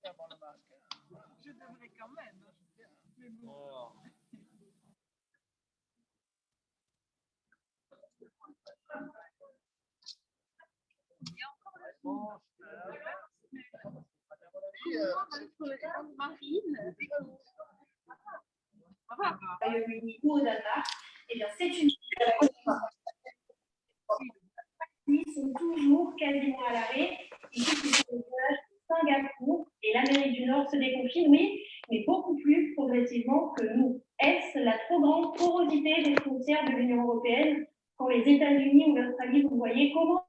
Je devrais quand même. Mais bon. Royaume-Uni ou au Danemark, eh bien, c'est une ils sont toujours quasiment à l'arrêt. Ici, c'est Singapour et l'Amérique du Nord se déconfine, oui, mais beaucoup plus progressivement que nous. Est-ce la trop grande porosité des frontières de l'Union européenne quand les États-Unis ou l'Australie, vous voyez comment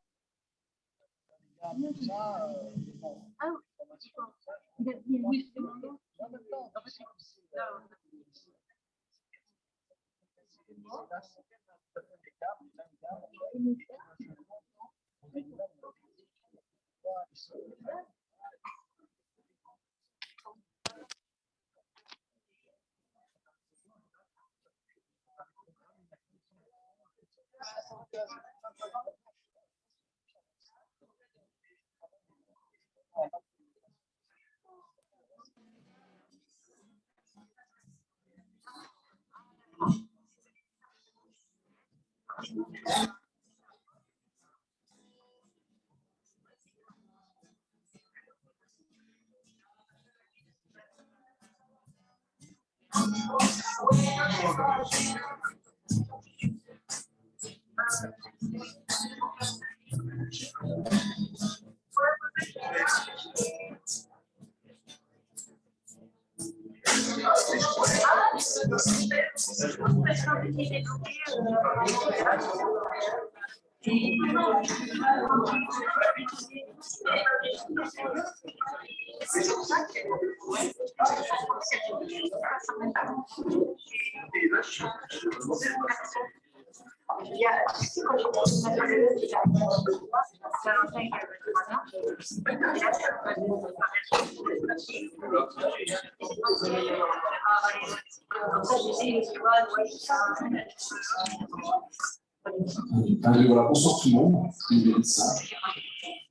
Voilà, bonsoir tout le monde.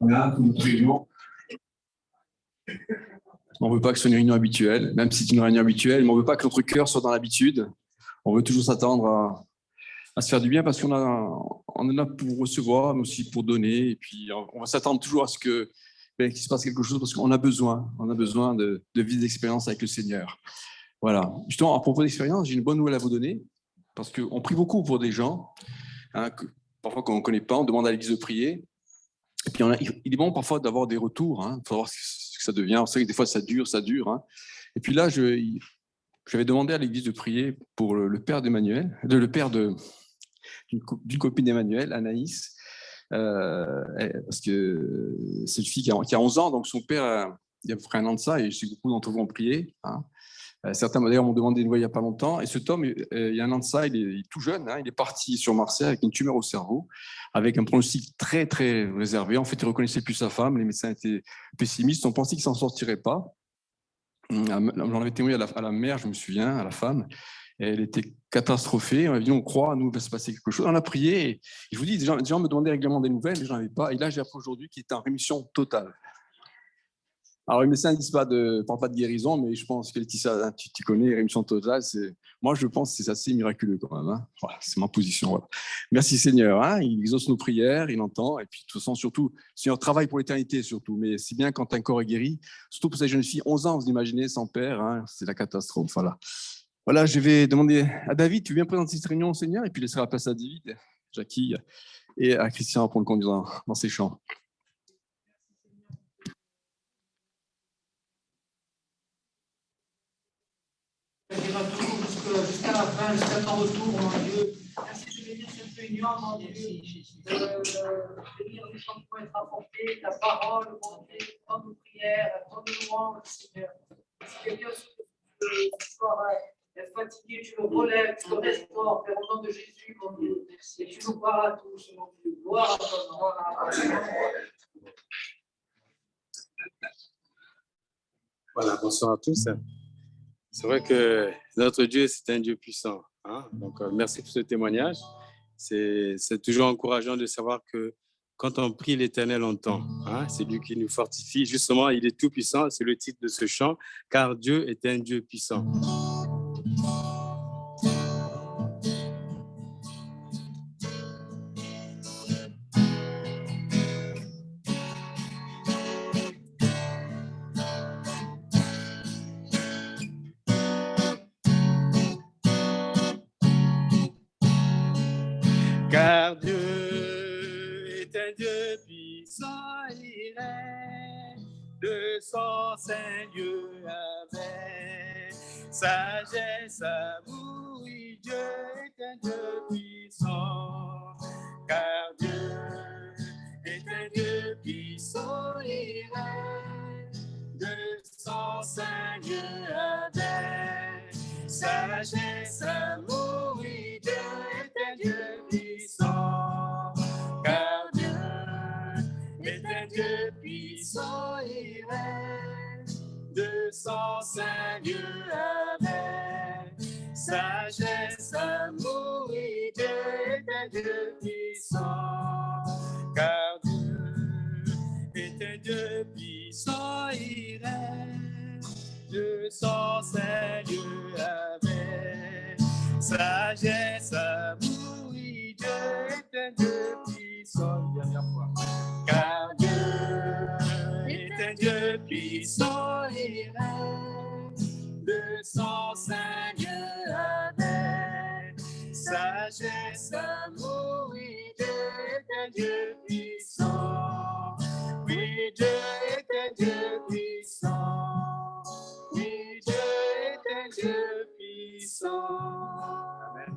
Voilà, notre réunion. On ne veut pas que ce soit une réunion habituelle, même si c'est une réunion habituelle, mais on ne veut pas que notre cœur soit dans l'habitude. On veut toujours s'attendre à se faire du bien parce qu'on on est là pour recevoir, mais aussi pour donner. Et puis, on va s'attendre toujours à ce qu'il se passe quelque chose parce qu'on a besoin de vivre des expériences avec le Seigneur. Voilà. Justement, à propos d'expérience, j'ai une bonne nouvelle à vous donner parce qu'on prie beaucoup pour des gens, hein, parfois qu'on ne connaît pas, on demande à l'Église de prier. Et puis, il est bon parfois d'avoir des retours, hein, pour savoir ce que ça devient. On sait que des fois, ça dure. Hein. Et puis là, j'avais demandé à l'Église de prier pour le père d'Emmanuel, le père d'une copine d'Emmanuel, Anaïs, parce que c'est une fille qui a 11 ans, donc son père, il y a à peu près un an de ça, et je sais que beaucoup d'entre vous ont prié. Hein. Certains d'ailleurs m'ont demandé une voix il n'y a pas longtemps, et cet homme, il y a un an de ça, il est tout jeune, hein, il est parti sur Marseille avec une tumeur au cerveau, avec un pronostic très très réservé. En fait, il ne reconnaissait plus sa femme, les médecins étaient pessimistes, on pensait qu'il ne s'en sortirait pas. J'en avais témoigné à la mère, je me souviens, à la femme. Elle était catastrophée. On a dit, on croit, nous, il va se passer quelque chose. On a prié. Et je vous dis, des gens me demandaient régulièrement des nouvelles, mais je n'en avais pas. Et là, j'ai appris aujourd'hui qu'il était en rémission totale. Alors, les médecins ne parlent pas de guérison, mais je pense que Laetitia, tu connais, rémission totale. Moi, je pense que c'est assez miraculeux quand même. Hein. Voilà, c'est ma position. Voilà. Merci Seigneur. Hein. Il exauce nos prières, il entend. Et puis, de toute façon, surtout, le Seigneur travaille pour l'éternité, surtout. Mais c'est bien quand un corps est guéri. Surtout pour cette jeune fille, 11 ans, vous imaginez, sans père. Hein, c'est la catastrophe. Voilà, je vais demander à David, tu viens présenter cette réunion au Seigneur, et puis laisser la place à David, Jackie et à Christian pour le conduire dans ses chants. Jusqu'à la fin, jusqu'à ton retour, mon Dieu. Merci de bénir cette réunion, mon Dieu. De bénir les chants qui vont être apportés, ta parole, mon Dieu, dans nos prières, dans nos louanges, Seigneur. Si quelqu'un ce soir est fatigué, tu le relèves, tu le restaures, Père, au nom de Jésus, mon Dieu. Et tu nous parles à tous, mon Dieu. Gloire à ton nom. Voilà, bonsoir à tous. C'est vrai que notre Dieu, c'est un Dieu puissant. Hein? Donc, merci pour ce témoignage. C'est toujours encourageant de savoir que quand on prie l'Éternel, on entend. Hein? C'est lui qui nous fortifie. Justement, il est tout puissant. C'est le titre de ce chant, car Dieu est un Dieu puissant. Car Dieu est un Dieu puissant, il règne de son Saint-Dieu avec sagesse, amour, oui, Dieu est un Dieu puissant. Car Dieu est un Dieu puissant, il règne de son Saint-Dieu avec sagesse, amour, oui, Dieu est un Dieu puissant. Car Dieu est un Dieu puissant, il règne de son Saint-Dieu avec sagesse, amour, oui, Dieu est un Dieu puissant. Car Dieu est un Dieu puissant, il règne de son Saint-Dieu avec sagesse, amour, oui, Dieu est un Dieu puissant. Une dernière fois. Car Dieu est un Dieu puissant, il règne de son Saint-Dieu avec sagesse, amour, oui, Dieu est un Dieu puissant. Oui, Dieu est un Dieu puissant. Oui, Dieu est un Dieu puissant. Amen.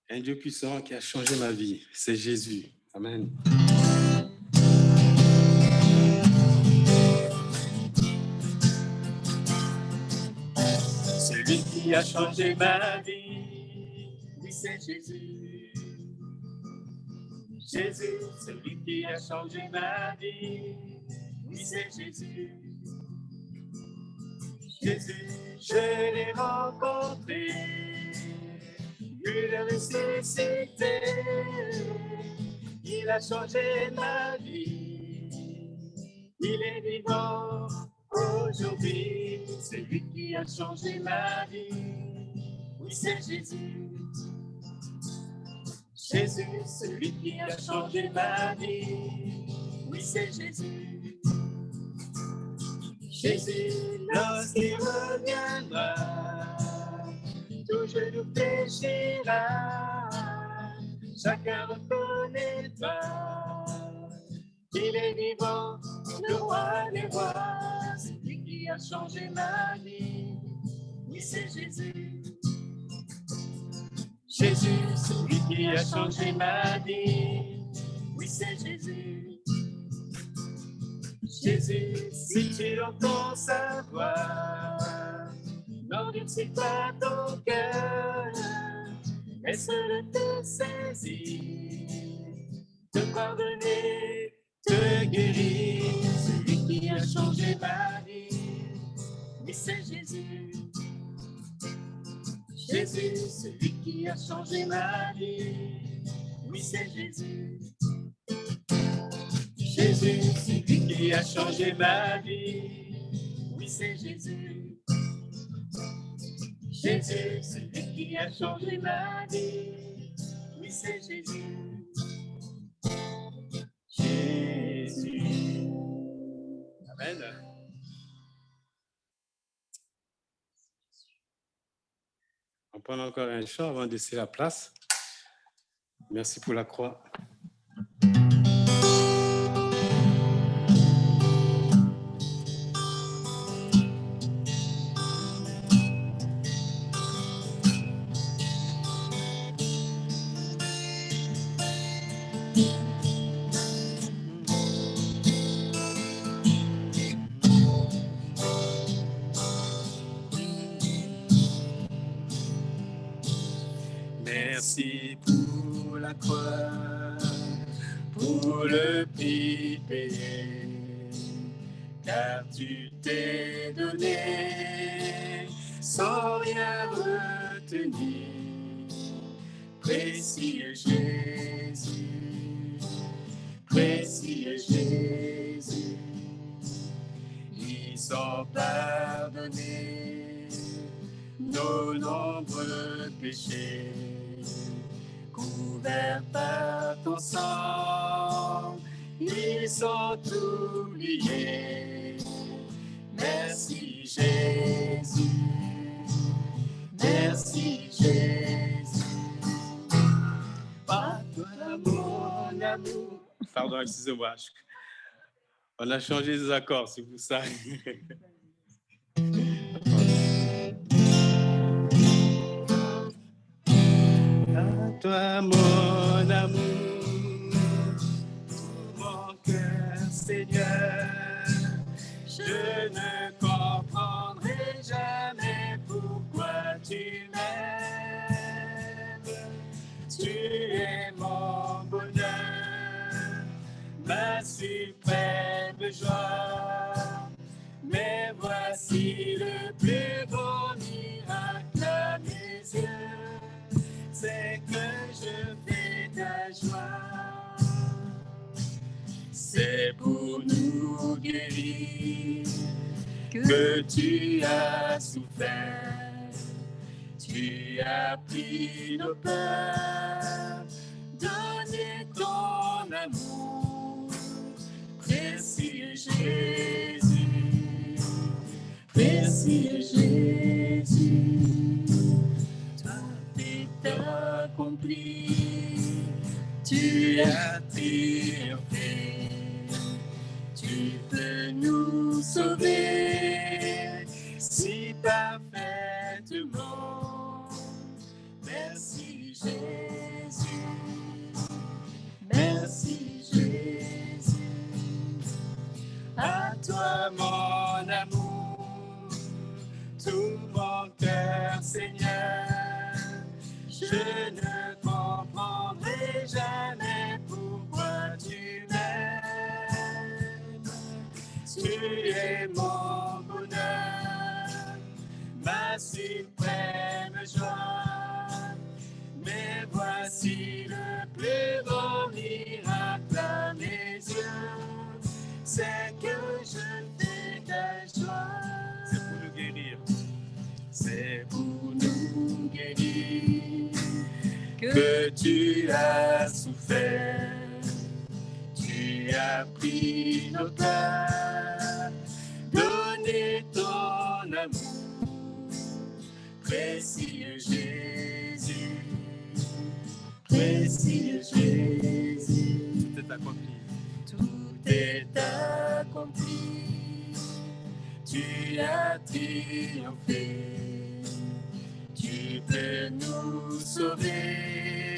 Un Dieu puissant qui a changé ma vie, c'est Jésus. Amen. Celui qui a changé ma vie, oui, c'est Jésus. Jésus, celui qui a changé ma vie, oui, c'est Jésus. Jésus, je l'ai rencontré, vu le ressuscité, il a changé ma vie, il est vivant aujourd'hui, c'est lui qui a changé ma vie, oui, c'est Jésus. Jésus, celui qui a changé ma vie, oui, c'est Jésus. Jésus, lorsqu'il reviendra, tout genou fléchira, chacun reconnaîtra qu'il est vivant, le roi des rois, c'est lui qui a changé ma vie, oui, c'est Jésus. Jésus, celui qui a changé ma vie, oui, c'est Jésus. Jésus, si tu entends sa voix, n'endurcis pas ton cœur, laisse-le te saisir, te pardonner, te guérir. Celui qui a changé ma vie, oui, c'est Jésus. Jésus, celui qui a changé ma vie, oui, c'est Jésus. Jésus, celui qui a changé ma vie, oui, c'est Jésus. Jésus, celui qui a changé ma vie, oui, c'est Jésus. Jésus. Amen. On prend encore un chant avant de laisser la place. Merci pour la croix. Merci pour la croix, pour le prix payé, car tu t'es donné sans rien retenir, précieux Jésus, précieux Jésus. Ils sont pardonnés nos nombreux péchés, couverts par ton sang, ils sont oubliés. Merci Jésus, merci Jésus. Par toi mon amour. Pardon, excusez-moi. On a changé les accords, c'est pour ça. À toi mon amour, tout mon cœur Seigneur, je ne comprendrai jamais pourquoi tu m'aimes. Tu es mon bonheur, ma suprême joie. Mais voici le plus beau miracle à mes yeux, c'est que je fais ta joie. C'est pour nous guérir que tu as souffert. Tu as pris nos peurs, donné ton amour, précieux Jésus, précieux Jésus. Tout est accompli, tu as triomphé, tu peux nous sauver si parfaitement. Merci Jésus, merci Jésus. À toi mon amour, tout mon cœur Seigneur, je ne comprendrai jamais pourquoi tu m'aimes. Tu es mon bonheur, ma suprême joie. Mais voici le plus beau miracle à mes yeux, c'est que je fais ta joie. C'est pour nous guérir. C'est pour nous guérir que tu as souffert. Tu as pris nos peurs, donné ton amour, précieux Jésus, précieux Jésus. Tout est accompli. Tout est accompli. Tu as triomphé. Tu peux nous sauver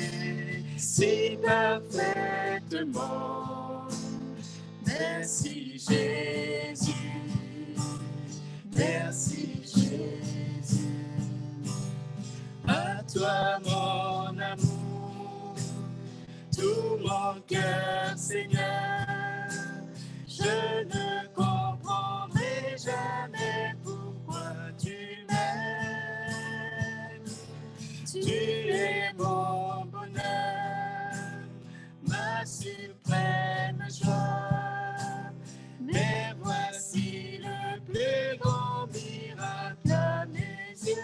si parfaitement. Merci Jésus, merci Jésus. À toi mon amour, tout mon cœur Seigneur, je ne comprendrai jamais pourquoi tu m'aimes. Tu es mon bonheur, ma suprême joie. Mais voici le plus grand miracle à mes yeux,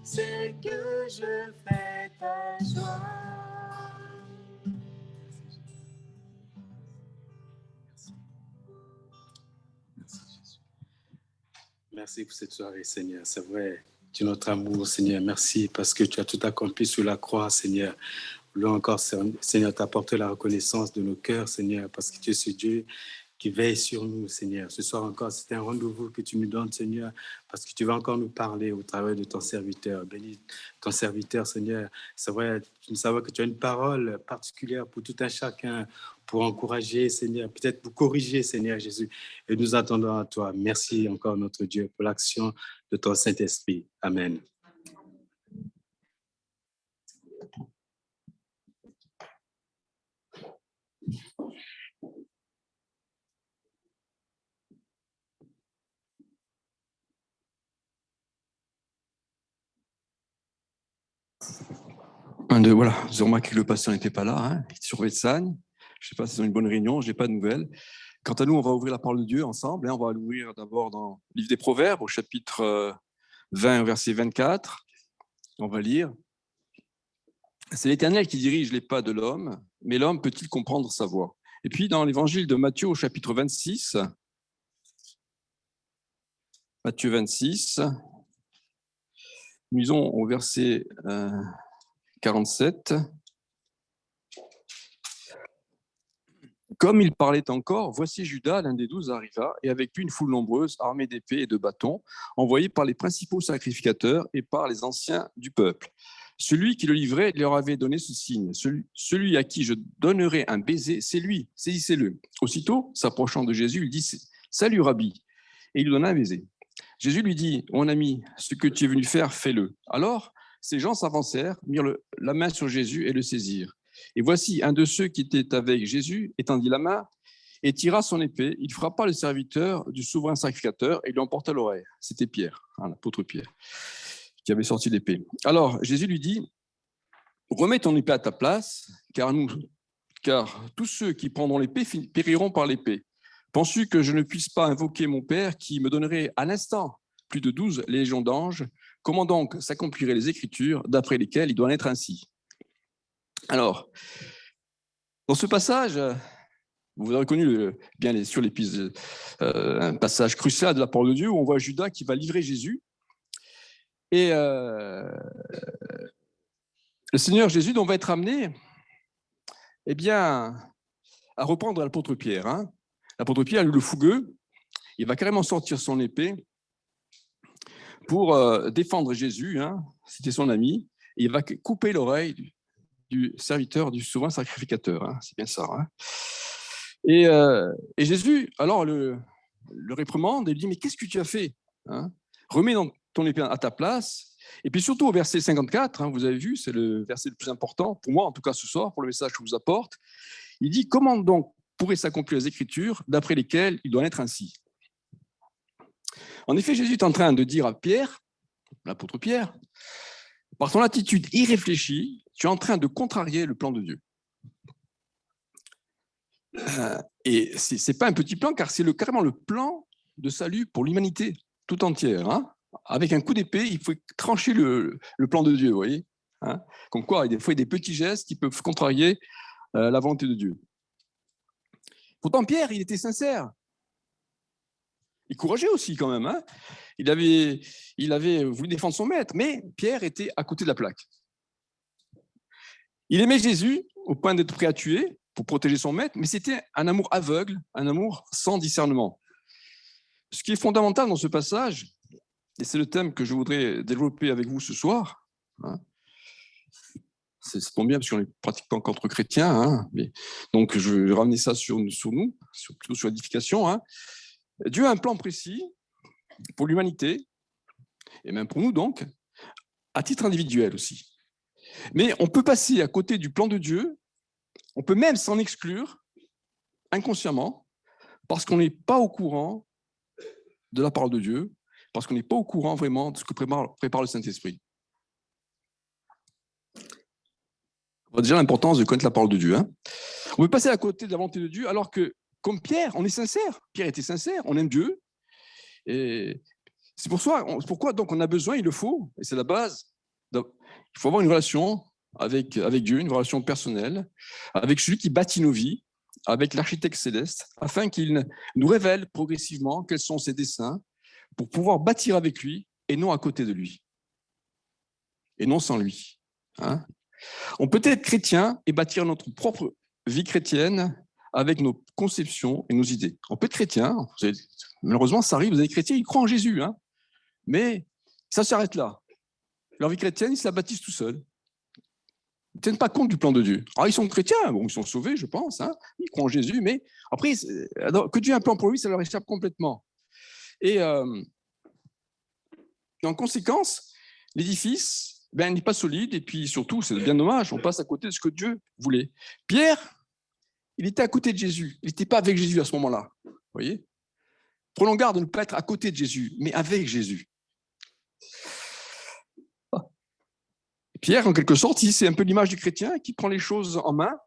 c'est que je fais ta joie. Merci pour cette soirée, Seigneur. C'est vrai, tu es notre amour, Seigneur. Merci parce que tu as tout accompli sur la croix, Seigneur. Voulons encore, Seigneur, t'apporter la reconnaissance de nos cœurs, Seigneur, parce que tu es ce Dieu qui veille sur nous, Seigneur. Ce soir encore, c'est un rendez-vous que tu nous donnes, Seigneur, parce que tu vas encore nous parler au travers de ton serviteur. Bénis ton serviteur, Seigneur. C'est vrai, nous savons que tu as une parole particulière pour tout un chacun, pour encourager, Seigneur, peut-être pour corriger, Seigneur Jésus. Et nous attendons à toi. Merci encore, notre Dieu, pour l'action de ton Saint-Esprit. Amen. moins de... Voilà, vous avez remarqué que le pasteur n'était pas là, hein, il était sur Vetsane. Je ne sais pas si c'est une bonne réunion, je n'ai pas de nouvelles. Quant à nous, on va ouvrir la parole de Dieu ensemble. On va l'ouvrir d'abord dans le livre des Proverbes, au chapitre 20, verset 24. On va lire. C'est l'Éternel qui dirige les pas de l'homme, mais l'homme peut-il comprendre sa voie? Et puis dans l'évangile de Matthieu, au chapitre 26, Matthieu 26, nous lisons au verset 47. Comme il parlait encore, voici Judas, l'un des 12, arriva, et avec lui une foule nombreuse, armée d'épées et de bâtons, envoyée par les principaux sacrificateurs et par les anciens du peuple. Celui qui le livrait leur avait donné ce signe. Celui à qui je donnerai un baiser, c'est lui, saisissez-le. Aussitôt, s'approchant de Jésus, il dit « Salut, Rabbi !» et il lui donna un baiser. Jésus lui dit « Mon ami, ce que tu es venu faire, fais-le. » Alors, ces gens s'avancèrent, mirent la main sur Jésus et le saisirent. Et voici un de ceux qui étaient avec Jésus étendit la main et tira son épée. Il frappa le serviteur du souverain sacrificateur et lui emporta l'oreille. C'était Pierre, l'apôtre Pierre, qui avait sorti l'épée. Alors Jésus lui dit, remets ton épée à ta place, car tous ceux qui prendront l'épée périront par l'épée. Penses-tu que je ne puisse pas invoquer mon Père qui me donnerait à l'instant plus de 12 légions d'anges? Comment donc s'accompliraient les Écritures d'après lesquelles il doit en être ainsi? Alors, dans ce passage, vous avez reconnu bien sur l'épisode, un passage crucial de la parole de Dieu où on voit Judas qui va livrer Jésus. Et le Seigneur Jésus donc, va être amené à reprendre l'apôtre Pierre. Hein. L'apôtre Pierre, lui, le fougueux, il va carrément sortir son épée pour défendre Jésus. Hein. C'était son ami. Et il va couper l'oreille du serviteur du souverain sacrificateur. Hein. C'est bien ça. Hein. Et Jésus, alors, le réprimande et lui dit, mais qu'est-ce que tu as fait? Hein? Remets ton épée à ta place. Et puis surtout au verset 54, hein, vous avez vu, c'est le verset le plus important, pour moi en tout cas ce soir, pour le message que je vous apporte. Il dit, comment donc pourraient s'accomplir les Écritures d'après lesquelles il doit en être ainsi? En effet, Jésus est en train de dire à Pierre, l'apôtre Pierre, par ton attitude irréfléchie, tu es en train de contrarier le plan de Dieu. Et ce n'est pas un petit plan, car c'est carrément le plan de salut pour l'humanité tout entière. Hein. Avec un coup d'épée, il faut trancher le plan de Dieu, vous voyez. Hein. Comme quoi, il y a des fois des petits gestes qui peuvent contrarier la volonté de Dieu. Pourtant, Pierre, il était sincère. Il courageait aussi quand même. Hein. Il avait voulu défendre son maître, mais Pierre était à côté de la plaque. Il aimait Jésus au point d'être prêt à tuer pour protéger son maître, mais c'était un amour aveugle, un amour sans discernement. Ce qui est fondamental dans ce passage, et c'est le thème que je voudrais développer avec vous ce soir, hein, ça tombe bien parce qu'on est pratiquement qu'entre chrétiens, hein, donc je vais ramener ça sur nous, plutôt sur l'édification. Hein. Dieu a un plan précis pour l'humanité, et même pour nous donc, à titre individuel aussi. Mais on peut passer à côté du plan de Dieu, on peut même s'en exclure inconsciemment, parce qu'on n'est pas au courant de la parole de Dieu, parce qu'on n'est pas au courant vraiment de ce que prépare le Saint-Esprit. On voit déjà l'importance de connaître la parole de Dieu. Hein. On peut passer à côté de la volonté de Dieu, alors que, comme Pierre, on est sincère. Pierre était sincère, on aime Dieu. Et c'est pourquoi donc on a besoin, il le faut, et c'est la base. Il faut avoir une relation avec Dieu, une relation personnelle, avec celui qui bâtit nos vies, avec l'architecte céleste, afin qu'il nous révèle progressivement quels sont ses desseins, pour pouvoir bâtir avec lui et non à côté de lui, et non sans lui. Hein. On peut être chrétien et bâtir notre propre vie chrétienne avec nos conceptions et nos idées. On peut être chrétien, malheureusement ça arrive, vous avez des chrétiens, ils croient en Jésus, hein, mais ça s'arrête là. Leur vie chrétienne, ils se la bâtissent tout seuls. Ils ne tiennent pas compte du plan de Dieu. Alors ils sont chrétiens, bon, ils sont sauvés, je pense, hein, ils croient en Jésus, mais après, que Dieu ait un plan pour lui, ça leur échappe complètement. Et en conséquence, l'édifice n'est pas solide, et puis surtout, c'est bien dommage, on passe à côté de ce que Dieu voulait. Pierre, il était à côté de Jésus, il n'était pas avec Jésus à ce moment-là. Vous voyez ? Prenons garde de ne pas être à côté de Jésus, mais avec Jésus. Pierre, en quelque sorte, c'est un peu l'image du chrétien qui prend les choses en main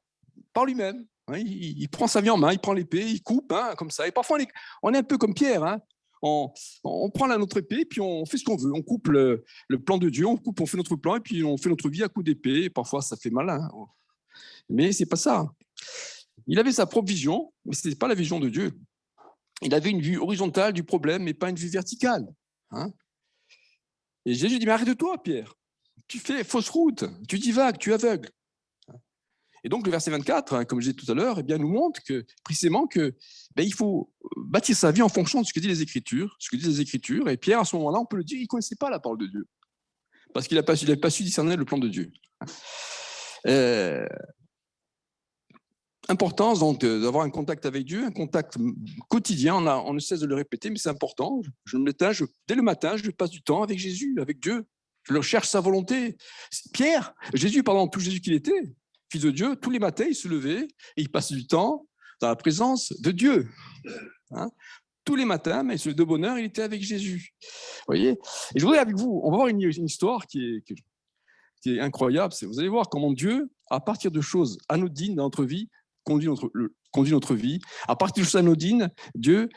par lui-même. Il prend sa vie en main, il prend l'épée, il coupe, comme ça. Et parfois, on est un peu comme Pierre. On prend notre épée, puis on fait ce qu'on veut. On coupe le plan de Dieu, on fait notre plan, et puis on fait notre vie à coups d'épée. Parfois, ça fait mal. Mais c'est pas ça. Il avait sa propre vision, mais ce n'était pas la vision de Dieu. Il avait une vue horizontale du problème, mais pas une vue verticale. Et Jésus dit, mais arrête-toi, Pierre. Tu fais fausse route, tu divagues, tu es aveugle. Et donc, le verset 24, comme je disais tout à l'heure, nous montre que, précisément il faut bâtir sa vie en fonction de ce que disent les Écritures. Et Pierre, à ce moment-là, on peut le dire, il ne connaissait pas la parole de Dieu. Parce qu'il n'avait pas su discerner le plan de Dieu. Importance donc d'avoir un contact avec Dieu, un contact quotidien. On ne cesse de le répéter, mais c'est important. Dès le matin, je passe du temps avec Jésus, avec Dieu. Je leur cherche sa volonté. Tout Jésus qu'il était, fils de Dieu, tous les matins, il se levait et il passait du temps dans la présence de Dieu. Tous les matins, mais de bonheur, il était avec Jésus. Vous voyez ? Et je voudrais avec vous, on va voir une histoire qui est incroyable. Vous allez voir comment Dieu, à partir de choses anodines dans notre vie, conduit notre vie. À partir de choses anodines, Dieu,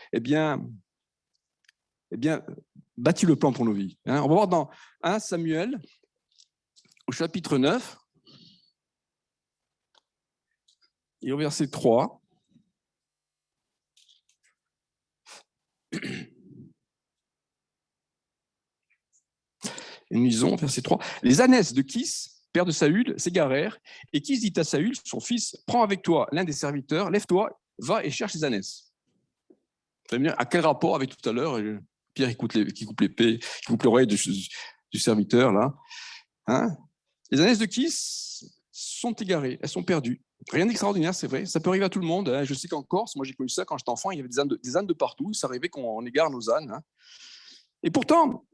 bâtit le plan pour nos vies. On va voir dans 1 Samuel, au chapitre 9, et au verset 3. Et nous lisons, verset 3. Les ânesses de Kis, père de Saül, s'égarèrent, et Kis dit à Saül, son fils, prends avec toi l'un des serviteurs, lève-toi, va et cherche les ânesses. Vous allez me dire, à quel rapport avec tout à l'heure, Pierre qui coupe l'épée, qui coupe l'oreille du serviteur, là. Les ânesses de Kis sont égarées, elles sont perdues. Rien d'extraordinaire, c'est vrai, ça peut arriver à tout le monde. Je sais qu'en Corse, moi j'ai connu ça quand j'étais enfant, il y avait des ânes de partout, ça arrivait qu'on égare nos ânes. Et pourtant,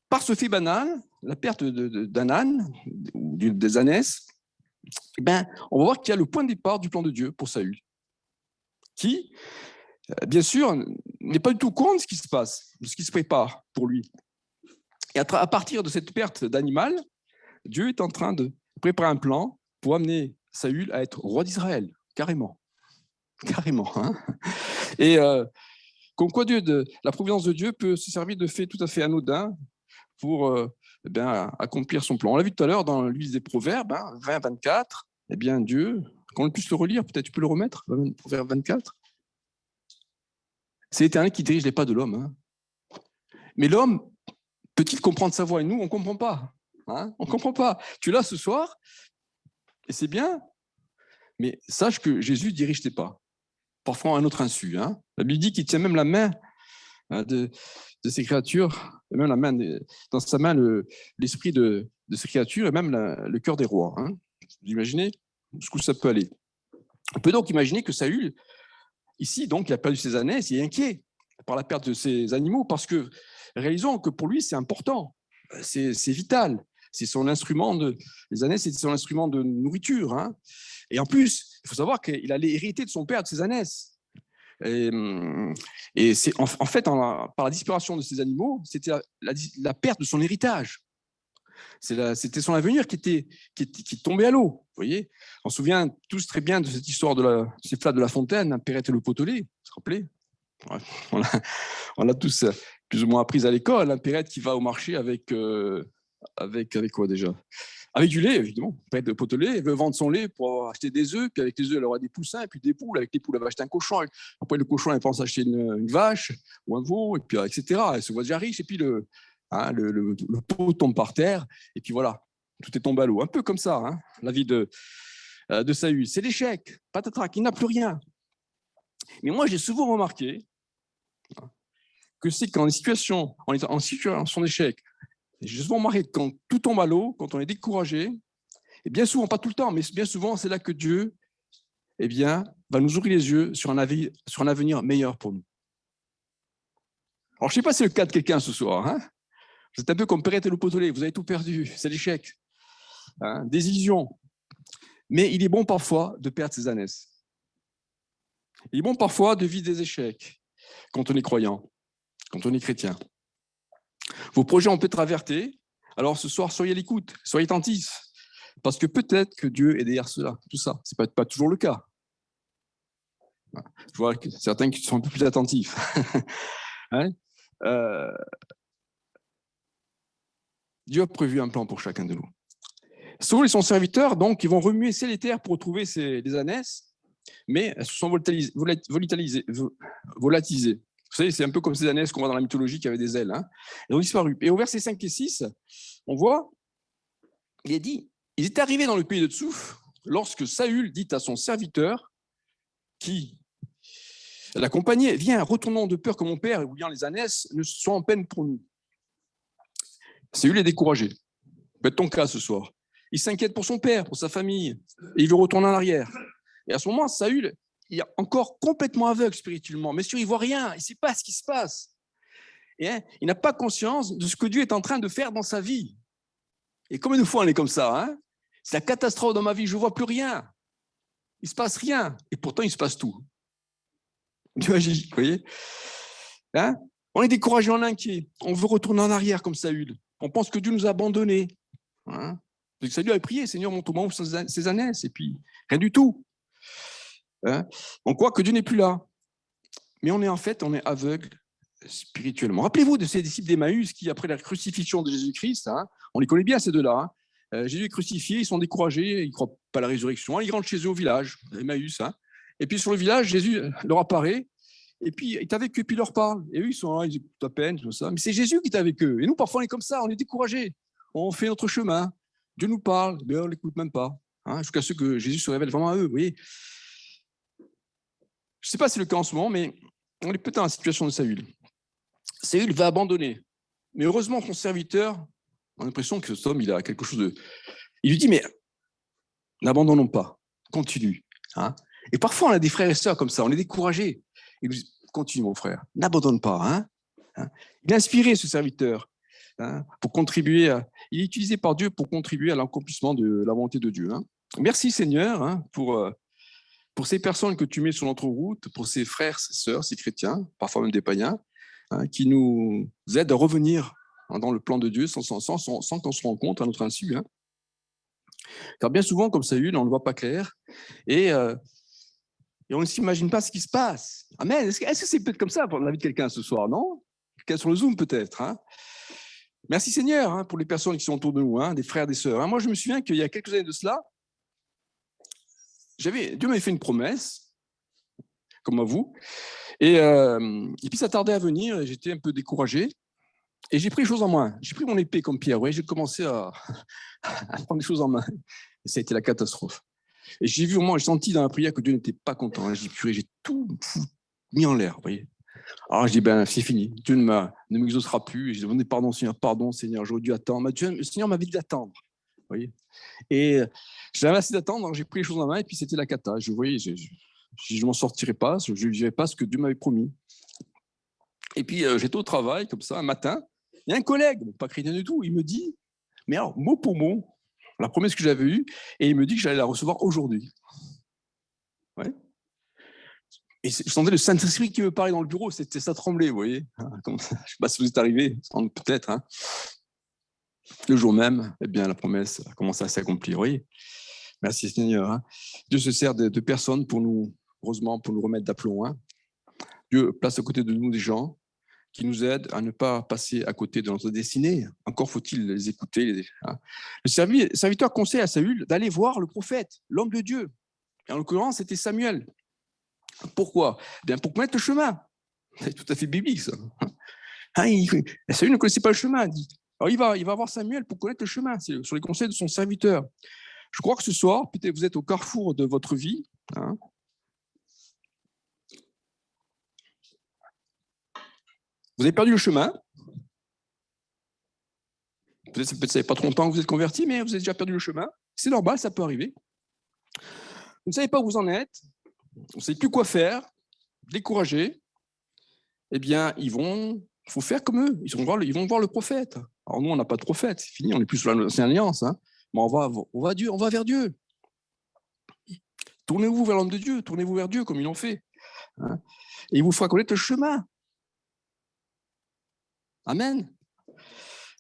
par ce fait banal, la perte d'un âne, ou des ânesses, on va voir qu'il y a le point de départ du plan de Dieu pour Saül, qui, bien sûr, n'est pas du tout contre ce qui se passe, de ce qui se prépare pour lui. Et à partir de cette perte d'animal, Dieu est en train de préparer un plan pour amener Saül à être roi d'Israël, carrément. Et comme quoi la providence de Dieu peut se servir de faits tout à fait anodins pour accomplir son plan. On l'a vu tout à l'heure dans le livre des Proverbes, 20-24. Dieu, qu'on puisse le relire, peut-être tu peux le remettre, Proverbes 24. C'est l'Éternel qui dirige les pas de l'homme. Mais l'homme peut-il comprendre sa voix? Et nous, on ne comprend pas. On ne comprend pas. Tu es là ce soir, et c'est bien, mais sache que Jésus dirige tes pas. Parfois à notre insu. La Bible dit qu'il tient même la main de ces créatures, et même la main dans sa main l'esprit de ces créatures, et même le cœur des rois. Vous imaginez jusqu'où ça peut aller. On peut donc imaginer que Saül, ici, donc, il a perdu ses ânesses, il est inquiet par la perte de ses animaux, parce que réalisons que pour lui, c'est important, c'est vital. C'est son instrument les ânesses, c'est son instrument de nourriture. Et en plus, il faut savoir qu'il allait hériter de son père de ses ânesses. Et c'est en fait, par la disparition de ces animaux, c'était la perte de son héritage. C'était son avenir qui tombait à l'eau. Vous voyez, on se souvient tous très bien de cette histoire ces flattes de La Fontaine, Perrette et le Potelet. Vous vous rappelez? On l'a tous plus ou moins appris à l'école. Perrette qui va au marché avec quoi déjà? Avec du lait, évidemment. Perrette de Potelet, elle veut vendre son lait pour acheter des œufs, puis avec les œufs, elle aura des poussins, et puis des poules. Avec les poules, elle va acheter un cochon. Après, le cochon, elle pense acheter une vache ou un veau, et puis etc. Elle se voit déjà riche, et puis le pot tombe par terre, et puis voilà, tout est tombé à l'eau. Un peu comme ça, la vie de Saül. C'est l'échec, patatrac, il n'a plus rien. Mais moi, j'ai souvent remarqué que c'est quand on est en situation d'échec, j'ai souvent remarqué que quand tout tombe à l'eau, quand on est découragé, et bien souvent, pas tout le temps, mais bien souvent, c'est là que Dieu va nous ouvrir les yeux sur un avenir meilleur pour nous. Alors, je ne sais pas si c'est le cas de quelqu'un ce soir. Vous êtes un peu comme Perrette et le Potelet, vous avez tout perdu, c'est l'échec, des illusions. Mais il est bon parfois de perdre ses ânesses. Il est bon parfois de vivre des échecs quand on est croyant, quand on est chrétien. Vos projets ont peut-être avorté, Alors ce soir, soyez à l'écoute, soyez attentifs, parce que peut-être que Dieu est derrière cela, tout ça. Ce n'est pas toujours le cas. Je vois certains qui sont un peu plus attentifs. Hein? Dieu a prévu un plan pour chacun de nous. Saül et son serviteur, donc, ils vont remuer ciel et terre pour retrouver les ânesses, mais elles se sont volatilisées. Vous savez, c'est un peu comme ces ânesses qu'on voit dans la mythologie qui avaient des ailes. Hein. Elles ont disparu. Et au verset 5 et 6, on voit, il est dit, ils étaient arrivés dans le pays de Tsouf lorsque Saül dit à son serviteur qui l'accompagnait, viens, retournons de peur que mon père et oubliant les ânesses ne soient en peine pour nous. Saül est découragé. Peut-être ton cas ce soir. Il s'inquiète pour son père, pour sa famille, et il veut retourner en arrière. Et à ce moment, Saül, il est encore complètement aveugle spirituellement. Mais sûr, il ne voit rien, il ne sait pas ce qui se passe. Et, il n'a pas conscience de ce que Dieu est en train de faire dans sa vie. Et combien de fois on est comme ça, hein? C'est la catastrophe dans ma vie, je ne vois plus rien. Il ne se passe rien. Et pourtant, il se passe tout. Dieu agit, vous voyez, hein? On est découragé, on est inquiet. On veut retourner en arrière comme Saül. On pense que Dieu nous a abandonnés. Hein? Parce que Saül a prié, Seigneur, montre-moi où sont ces ânesses. Et puis, rien du tout. Hein? On croit que Dieu n'est plus là. Mais on est aveugle spirituellement. Rappelez-vous de ces disciples d'Emmaüs qui, après la crucifixion de Jésus-Christ, hein, on les connaît bien ces deux-là, hein, Jésus est crucifié, ils sont découragés, ils ne croient pas à la résurrection, ils rentrent chez eux au village, Emmaüs. Hein, et puis sur le village, Jésus leur apparaît, et puis il est avec eux, puis il leur parle. Et eux, ils sont là, ils écoutent à peine, tout ça. Mais c'est Jésus qui est avec eux. Et nous, parfois, on est comme ça, on est découragés. On fait notre chemin. Dieu nous parle, mais on ne l'écoute même pas. Hein, jusqu'à ce que Jésus se révèle vraiment à eux. Vous voyez. Je ne sais pas si c'est le cas en ce moment, mais on est peut-être dans la situation de Saül. Saül va abandonner. Mais heureusement, son serviteur, on a l'impression que cet homme, il a quelque chose de... Il lui dit, mais n'abandonnons pas, continue. Hein. Et parfois, on a des frères et sœurs comme ça, on est découragés. Il lui dit, continue, mon frère, n'abandonne pas. Hein. Il est inspiré, ce serviteur, hein, pour contribuer il est utilisé par Dieu pour contribuer à l'accomplissement de la volonté de Dieu. Hein. Merci, Seigneur, hein, pour ces personnes que tu mets sur notre route, pour ces frères, ces sœurs, ces chrétiens, parfois même des païens, hein, qui nous aident à revenir dans le plan de Dieu sans qu'on se rende compte à notre insu. Hein. Car bien souvent, comme Saül, on ne voit pas clair et on ne s'imagine pas ce qui se passe. Amen. Est-ce que c'est peut-être comme ça pour la vie de quelqu'un ce soir, non? Quelqu'un sur le Zoom peut-être. Hein. Merci Seigneur hein, pour les personnes qui sont autour de nous, hein, des frères, des sœurs. Hein. Moi, je me souviens qu'il y a quelques années de cela, Dieu m'avait fait une promesse, comme à vous, et puis ça tardait à venir, et j'étais un peu découragé, et j'ai pris les choses en main. J'ai pris mon épée comme Pierre, ouais, j'ai commencé à prendre les choses en main, et ça a été la catastrophe. Et j'ai senti dans la prière que Dieu n'était pas content. J'ai dit, j'ai tout mis en l'air, vous voyez. Alors je dis, c'est fini, Dieu ne m'exaucera plus, et j'ai demandé pardon Seigneur, j'aurais dû attendre. Le Seigneur m'avait dit d'attendre, vous voyez. Et j'avais assez d'attendre, j'ai pris les choses en main, et puis c'était la cata. Je ne m'en sortirais pas, je ne dirais pas ce que Dieu m'avait promis. Et puis j'étais au travail, comme ça, un matin, il y a un collègue, pas chrétien du tout, il me dit, mais alors, mot pour mot, la promesse que j'avais eue, et il me dit que j'allais la recevoir aujourd'hui. Ouais. Et je sentais le Saint-Esprit qui me parlait dans le bureau, ça tremblait, vous voyez. Je ne sais pas si vous êtes arrivé, peut-être. Hein. Le jour même, eh bien, la promesse a commencé à s'accomplir, oui. Merci Seigneur. Hein. Dieu se sert de personnes pour nous, heureusement, pour nous remettre d'aplomb. Hein. Dieu place à côté de nous des gens qui nous aident à ne pas passer à côté de notre destinée. Encore faut-il les écouter. Hein. Le serviteur conseille à Saül d'aller voir le prophète, l'homme de Dieu. Et en l'occurrence, c'était Samuel. Pourquoi? Bien, pour connaître le chemin. C'est tout à fait biblique, ça. Hein, Saül ne connaissait pas le chemin. Alors, il va voir Samuel pour connaître le chemin. C'est sur les conseils de son serviteur. Je crois que ce soir, peut-être vous êtes au carrefour de votre vie. Hein. Vous avez perdu le chemin. Peut-être ça fait pas trop longtemps que vous êtes converti, mais vous avez déjà perdu le chemin. C'est normal, ça peut arriver. Vous ne savez pas où vous en êtes. Vous ne savez plus quoi faire. Découragé. Eh bien, il faut faire comme eux. Ils vont voir le prophète. Alors nous, on n'a pas de prophète. C'est fini, on n'est plus sur l'ancienne alliance. Hein. Mais on va vers Dieu. Tournez-vous vers l'homme de Dieu. Tournez-vous vers Dieu comme ils l'ont fait. Hein. Et il vous fera connaître le chemin. Amen.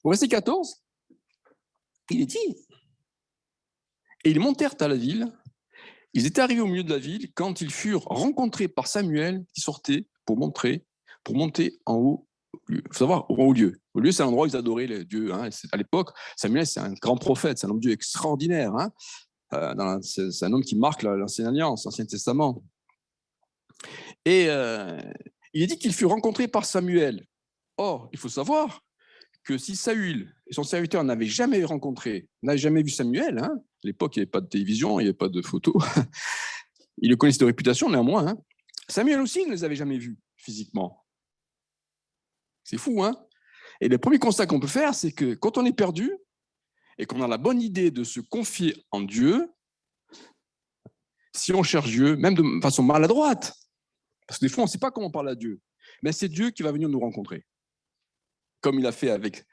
Au verset 14, il est dit, et ils montèrent à la ville. Ils étaient arrivés au milieu de la ville quand ils furent rencontrés par Samuel qui sortait pour monter en haut. Il faut savoir, au haut lieu. Au lieu, c'est l'endroit où ils adoraient les dieux. Hein. À l'époque, Samuel, c'est un grand prophète, c'est un homme de Dieu extraordinaire. Hein. C'est un homme qui marque l'Ancienne Alliance, l'Ancien Testament. Et il est dit qu'il fut rencontré par Samuel. Or, il faut savoir que si Saül et son serviteur n'avaient jamais rencontré, n'avaient jamais vu Samuel, hein, à l'époque, il n'y avait pas de télévision, il n'y avait pas de photos, ils le connaissaient de réputation néanmoins, hein. Samuel aussi, il ne les avait jamais vus physiquement. C'est fou, hein? Et le premier constat qu'on peut faire, c'est que quand on est perdu et qu'on a la bonne idée de se confier en Dieu, si on cherche Dieu, même de façon maladroite, parce que des fois, on ne sait pas comment parler à Dieu, mais c'est Dieu qui va venir nous rencontrer, comme il a fait avec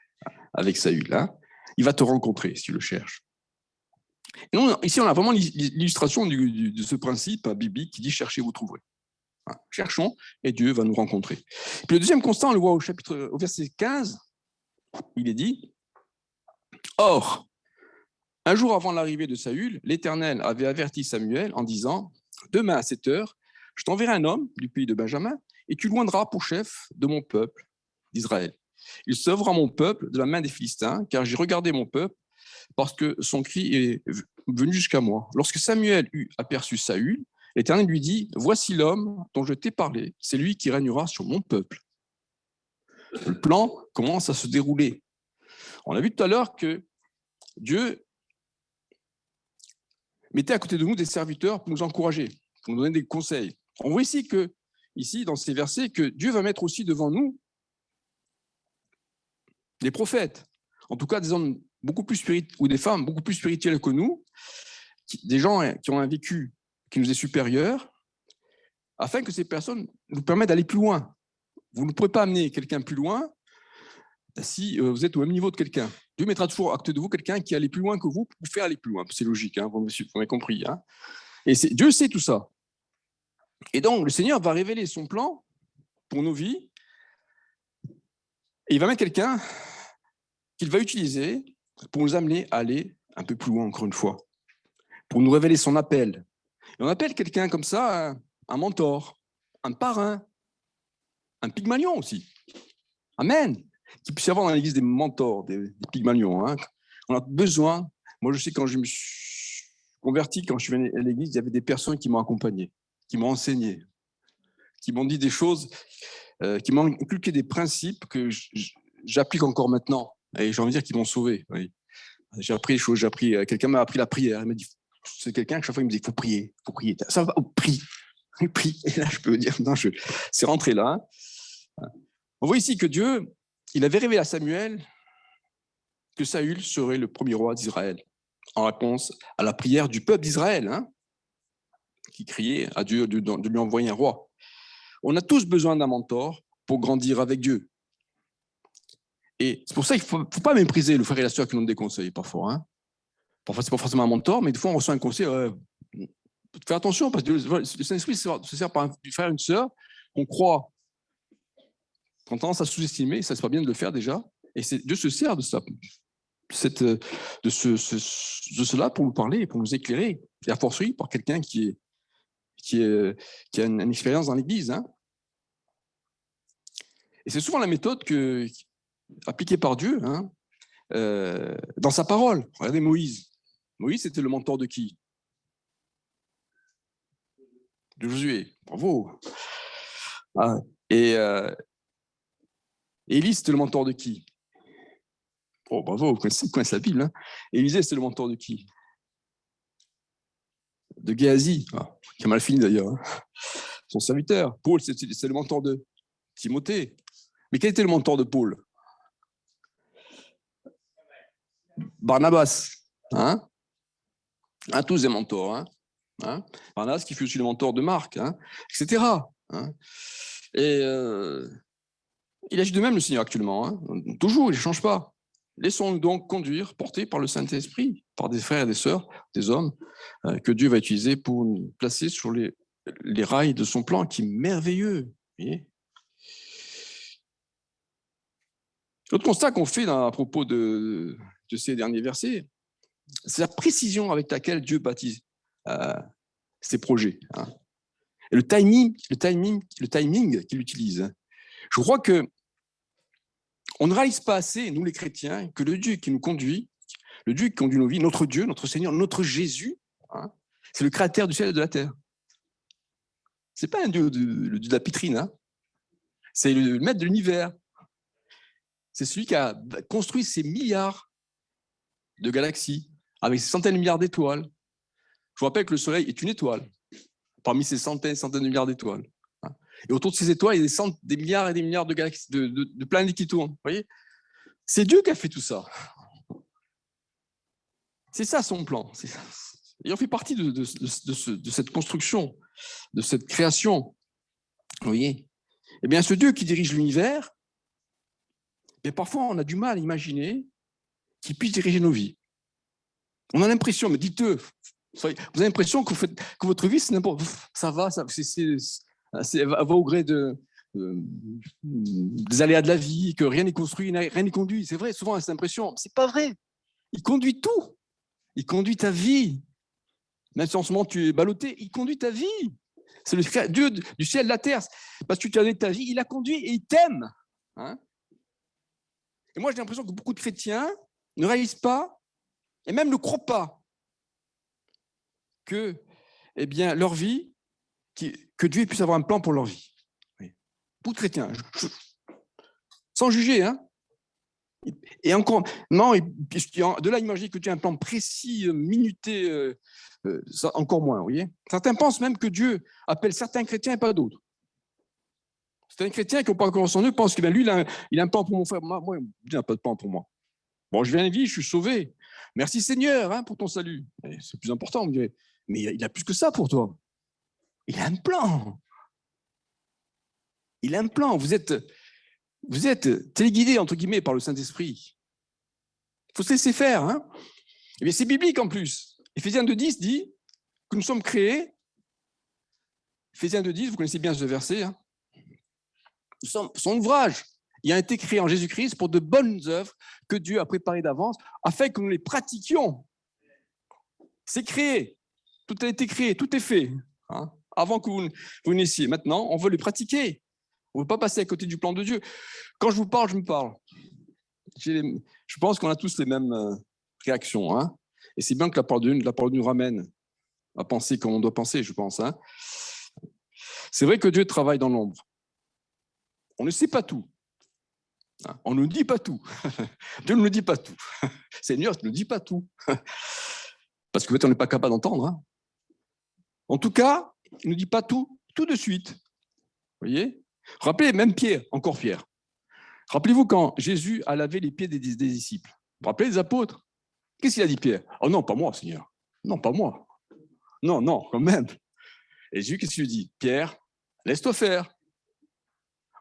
Saül. Hein. Il va te rencontrer si tu le cherches. Et nous, ici, on a vraiment l'illustration de ce principe biblique qui dit « cherchez, vous trouverez ». Hein. Cherchons et Dieu va nous rencontrer. Puis le deuxième constat, on le voit au verset 15, il est dit « Or, un jour avant l'arrivée de Saül, l'Éternel avait averti Samuel en disant « Demain à 7 heures, je t'enverrai un homme du pays de Benjamin et tu loindras pour chef de mon peuple d'Israël. Il sauvera mon peuple de la main des Philistins, car j'ai regardé mon peuple, parce que son cri est venu jusqu'à moi. Lorsque Samuel eut aperçu Saül, l'Éternel lui dit, « Voici l'homme dont je t'ai parlé, c'est lui qui régnera sur mon peuple. » Le plan commence à se dérouler. On a vu tout à l'heure que Dieu mettait à côté de nous des serviteurs pour nous encourager, pour nous donner des conseils. On voit ici, dans ces versets, que Dieu va mettre aussi devant nous des prophètes, en tout cas des hommes beaucoup plus spirituels ou des femmes beaucoup plus spirituelles que nous, des gens qui ont un vécu qui nous est supérieur, afin que ces personnes nous permettent d'aller plus loin. Vous ne pourrez pas amener quelqu'un plus loin si vous êtes au même niveau de quelqu'un. Dieu mettra toujours à côté de vous quelqu'un qui allait plus loin que vous pour vous faire aller plus loin. C'est logique, hein, vous m'avez compris. Hein. Et Dieu sait tout ça. Et donc, le Seigneur va révéler son plan pour nos vies. Et il va mettre quelqu'un qu'il va utiliser pour nous amener à aller un peu plus loin, encore une fois, pour nous révéler son appel. Et on appelle quelqu'un comme ça un mentor, un parrain, un pygmalion aussi. Amen. Qu'il puisse y avoir dans l'Église des mentors, des pygmalions. Hein. On a besoin. Moi, je sais, quand je me suis converti, quand je suis venu à l'Église, il y avait des personnes qui m'ont accompagné, qui m'ont enseigné, qui m'ont dit des choses, qui m'ont inculqué des principes que j'applique encore maintenant. Et j'ai envie de dire qu'ils m'ont sauvé. Oui. J'ai appris des choses, quelqu'un m'a appris la prière. Il m'a dit, c'est quelqu'un que chaque fois il me dit, il faut prier. Ça va, prie. Et là, je peux dire, non, c'est rentré là. Hein. On voit ici que Dieu, il avait révélé à Samuel que Saül serait le premier roi d'Israël, en réponse à la prière du peuple d'Israël, hein, qui criait à Dieu de lui envoyer un roi. On a tous besoin d'un mentor pour grandir avec Dieu. Et c'est pour ça qu'il ne faut pas mépriser le frère et la sœur qui nous donnent des conseils parfois. Hein. Parfois, ce n'est pas forcément un mentor, mais des fois, on reçoit un conseil. Fais attention, parce que le Saint-Esprit se sert par un frère et une sœur. On croit qu'on a tendance à sous-estimer, ça, c'est pas bien de le faire déjà. Et Dieu se sert de ça, de cela pour nous parler, pour nous éclairer. Et à fortiori, par quelqu'un qui a une expérience dans l'Église. Hein. Et c'est souvent la méthode appliquée par Dieu, hein, dans sa parole. Regardez Moïse. Moïse, c'était le mentor de qui? De Josué. Bravo. Ah, et Élie, c'était le mentor de qui? Oh, bravo, vous connaissez la Bible. Hein. Élisée, c'était le mentor de qui? De Géasi, qui a mal fini d'ailleurs. Hein. Son serviteur. Paul, c'est le mentor de Timothée. Mais quel était le mentor de Paul? Barnabas. Hein? Tous des mentors. Hein? Barnabas qui fut aussi le mentor de Marc, hein? Etc. Hein? Et il agit de même, le Seigneur, actuellement. Hein? Toujours, il ne change pas. Laissons-nous donc conduire, portés par le Saint-Esprit, par des frères et des sœurs, des hommes, que Dieu va utiliser pour nous placer sur les rails de son plan, qui est merveilleux. L'autre constat qu'on fait à propos de de ces derniers versets, c'est la précision avec laquelle Dieu baptise ses projets. Hein. Et le timing qu'il utilise. Je crois que on ne réalise pas assez, nous les chrétiens, que le Dieu qui nous conduit, le Dieu qui conduit nos vies, notre Dieu, notre Seigneur, notre Jésus, hein, c'est le créateur du ciel et de la terre. C'est pas un Dieu le Dieu de la vitrine, hein. C'est le maître de l'univers. C'est celui qui a construit ces milliards de galaxies avec ces centaines de milliards d'étoiles. Je vous rappelle que le Soleil est une étoile parmi ces centaines de milliards d'étoiles. Et autour de ces étoiles, il y a des milliards et des milliards de galaxies, de planètes qui tournent. Vous voyez, c'est Dieu qui a fait tout ça. C'est ça son plan. Et on fait partie de cette construction, de cette création. Vous voyez, eh bien, ce Dieu qui dirige l'univers, et parfois on a du mal à imaginer qu'il puisse diriger nos vies. On a l'impression, mais dites-le, vous avez l'impression que votre vie, c'est n'importe, ça va, va au gré des aléas de la vie, que rien n'est construit, rien n'est conduit. C'est vrai, souvent, on a cette impression. C'est pas vrai. Il conduit tout. Il conduit ta vie. Même si en ce moment, tu es ballotté, il conduit ta vie. C'est le Dieu du ciel et de la terre. Parce que tu as donné ta vie, il a conduit et il t'aime. Hein. Et moi, j'ai l'impression que beaucoup de chrétiens ne réalisent pas et même ne croient pas que leur vie, que Dieu puisse avoir un plan pour leur vie. Oui. Beaucoup de chrétiens, sans juger, hein. Et encore, non, de là, imaginer que Dieu a un plan précis, minuté, ça, encore moins, vous voyez. Certains pensent même que Dieu appelle certains chrétiens et pas d'autres. Certains chrétiens qui n'ont pas encore en eux pensent que lui, il a un plan pour mon frère. Moi, Dieu n'a pas de plan pour moi. Bon, je viens de vie, je suis sauvé. Merci Seigneur, hein, pour ton salut. C'est plus important, mais il a plus que ça pour toi. Il a un plan. Il a un plan. Vous êtes téléguidé, entre guillemets, par le Saint-Esprit. Il faut se laisser faire. Hein. Et bien, c'est biblique en plus. Éphésiens 2,10 dit que nous sommes créés. Éphésiens 2,10, vous connaissez bien ce verset. Hein. Nous sommes son ouvrage. Il a été créé en Jésus-Christ pour de bonnes œuvres que Dieu a préparées d'avance afin que nous les pratiquions. C'est créé. Tout a été créé, tout est fait. Hein, avant que vous naissiez. Maintenant, on veut les pratiquer. On ne veut pas passer à côté du plan de Dieu. Quand je vous parle, je me parle. Je pense qu'on a tous les mêmes réactions. Hein, et c'est bien que la parole de Dieu nous ramène à penser comme on doit penser, je pense. Hein. C'est vrai que Dieu travaille dans l'ombre. On ne sait pas tout. On ne nous dit pas tout. Dieu ne nous dit pas tout. Seigneur, tu ne nous dis pas tout. Parce que on n'est pas capable d'entendre. Hein. En tout cas, il ne nous dit pas tout de suite. Vous voyez ? Rappelez, même Pierre, encore Pierre. Rappelez-vous quand Jésus a lavé les pieds des disciples. Vous rappelez les apôtres ? Qu'est-ce qu'il a dit Pierre ? Oh non, pas moi, Seigneur. Non, pas moi. Non, quand même. Et Jésus, qu'est-ce qu'il lui dit ? Pierre, laisse-toi faire.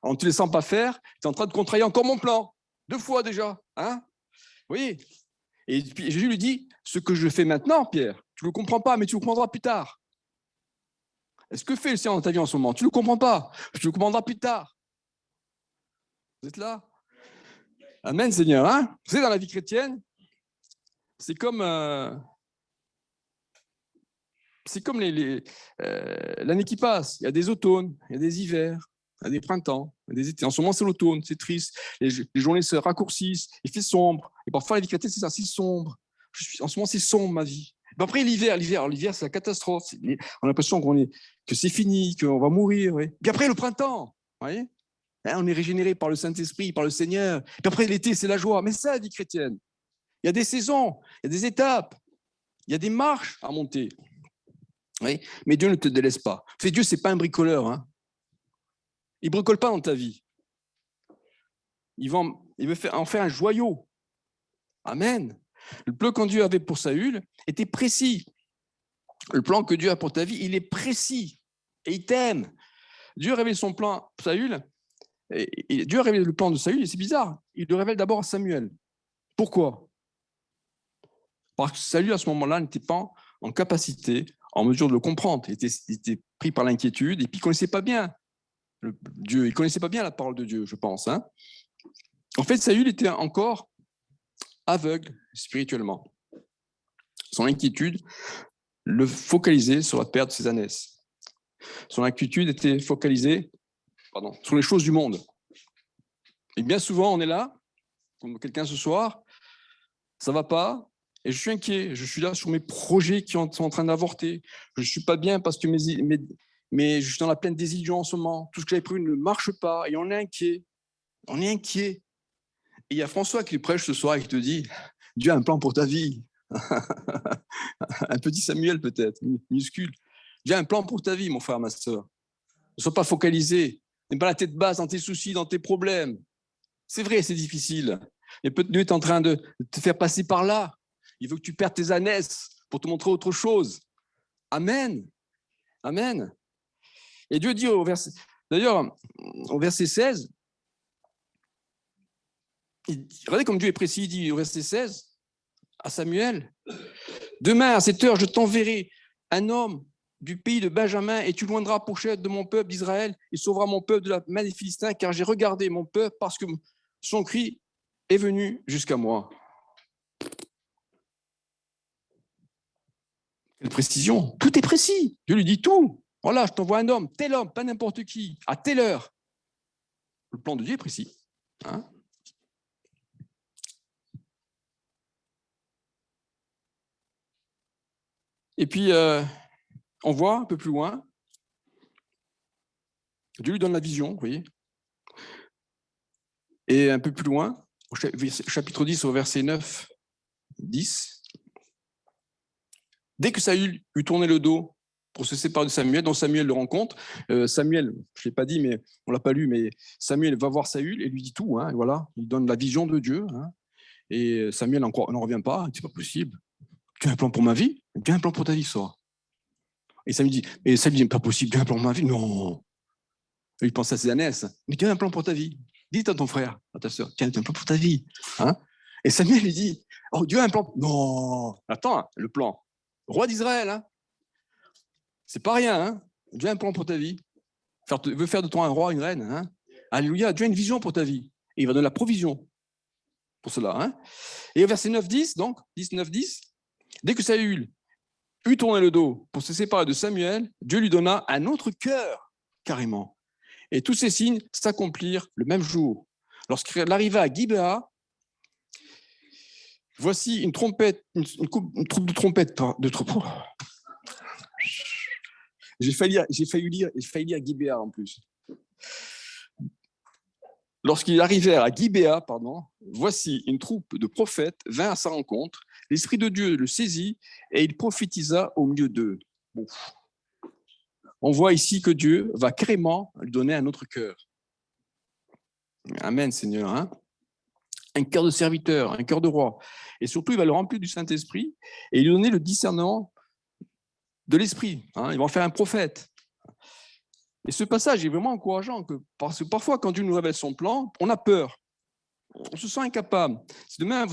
En ne te laissant pas faire, tu es en train de contrarier encore mon plan. 2 fois déjà. Hein ? Vous voyez ? Et puis Jésus lui dit, ce que je fais maintenant, Pierre, tu ne le comprends pas, mais tu le comprendras plus tard. Est-ce que fait le Seigneur dans ta vie en ce moment ? Tu ne le comprends pas, tu le comprendras plus tard. Vous êtes là ? Amen, Seigneur. Hein ? Vous savez, dans la vie chrétienne, c'est comme l'année qui passe. Il y a des automnes, il y a des hivers, il y a des printemps, il y a des étés. En ce moment, c'est l'automne, c'est triste. Les journées se raccourcissent, il fait sombre. Et parfois, la vie chrétienne, c'est ça, c'est sombre. En ce moment, c'est sombre, ma vie. Et après, l'hiver, c'est la catastrophe. On a l'impression que c'est fini, qu'on va mourir. Ouais. Puis après, le printemps, vous voyez, on est régénéré par le Saint-Esprit, par le Seigneur. Puis après, l'été, c'est la joie. Mais ça, la vie chrétienne, il y a des saisons, il y a des étapes, il y a des marches à monter. Oui, mais Dieu ne te délaisse pas. Dieu, ce n'est pas un bricoleur. Hein. Il ne bricole pas dans ta vie. Il veut en faire un joyau. Amen. Le plan que Dieu avait pour Saül était précis. Le plan que Dieu a pour ta vie, il est précis. Et il t'aime. Dieu révèle son plan pour Saül. Et Dieu révèle le plan de Saül, et c'est bizarre. Il le révèle d'abord à Samuel. Pourquoi ? Parce que Saül, à ce moment-là, n'était pas en capacité, en mesure de le comprendre. Il était pris par l'inquiétude, et puis il ne connaissait pas bien Dieu. Il ne connaissait pas bien la parole de Dieu, je pense. Hein. En fait, Saül était encore aveugle spirituellement. Son inquiétude le focalisait sur la perte de ses ânesses. Son inquiétude était focalisée sur les choses du monde. Et bien souvent, on est là, comme quelqu'un ce soir, ça ne va pas, et je suis inquiet. Je suis là sur mes projets qui sont en train d'avorter. Je ne suis pas bien parce que mais je suis dans la pleine désillusion en ce moment. Tout ce que j'avais prévu ne marche pas, et on est inquiet. On est inquiet. Et il y a François qui prêche ce soir et qui te dit « Dieu a un plan pour ta vie. » Un petit Samuel peut-être, minuscule. Dieu a un plan pour ta vie, mon frère, ma soeur. Ne sois pas focalisé. N'aie pas la tête basse dans tes soucis, dans tes problèmes. C'est vrai, c'est difficile. Mais Dieu est en train de te faire passer par là. Il veut que tu perdes tes ânesses pour te montrer autre chose. Amen. Amen. Et Dieu dit d'ailleurs, au verset 16, regardez comme Dieu est précis, il dit au verset 16 à Samuel, « Demain, à cette heure, je t'enverrai un homme du pays de Benjamin et tu loindras pour chef de mon peuple d'Israël et sauvera mon peuple de la main des Philistins, car j'ai regardé mon peuple parce que son cri est venu jusqu'à moi. » Quelle précision. Tout est précis. Dieu lui dit tout. Voilà, je t'envoie un homme, pas n'importe qui, à telle heure. Le plan de Dieu est précis. Hein? Et puis, on voit un peu plus loin, Dieu lui donne la vision, vous voyez. Et un peu plus loin, au chapitre 10, au verset 9, 10, dès que Saül eut tourné le dos pour se séparer de Samuel, dont Samuel le rencontre, Samuel, je ne l'ai pas dit, mais on ne l'a pas lu, mais Samuel va voir Saül et lui dit tout, hein, et voilà, il donne la vision de Dieu, hein, et Samuel n'en revient pas, c'est pas possible. Tu as un plan pour ma vie? Tu as un plan pour ta vie, ça. Et Samuel dit, pas possible, tu as un plan pour ma vie? Non. Et il pense à ses ânesses, mais tu as un plan pour ta vie. Dis à ton frère, à ta soeur, tu as un plan pour ta vie. Hein? Et Samuel lui dit, oh, Dieu a un plan. Non, attends, hein, le plan. Roi d'Israël, hein? C'est pas rien. Hein? Dieu a un plan pour ta vie. Il veut faire de toi un roi, une reine. Hein? Alléluia, Dieu a une vision pour ta vie. Et il va donner la provision pour cela. Hein? Et au verset 9-10, donc, 10, dès que Saül eut tourné le dos pour se séparer de Samuel, Dieu lui donna un autre cœur, carrément. Et tous ces signes s'accomplirent le même jour. Lorsqu'il arriva à Gibéa, voici une troupe de trompettes. J'ai failli lire Gibéa en plus. Lorsqu'ils arrivèrent à Gibéa, voici une troupe de prophètes vint à sa rencontre. L'Esprit de Dieu le saisit et il prophétisa au milieu d'eux. Bon. On voit ici que Dieu va carrément lui donner un autre cœur. Amen, Seigneur. Hein? Un cœur de serviteur, un cœur de roi. Et surtout, il va le remplir du Saint-Esprit et lui donner le discernement de l'Esprit. Hein? Il va en faire un prophète. Et ce passage est vraiment encourageant, parce que parfois, quand Dieu nous révèle son plan, on a peur. On se sent incapable. Si demain,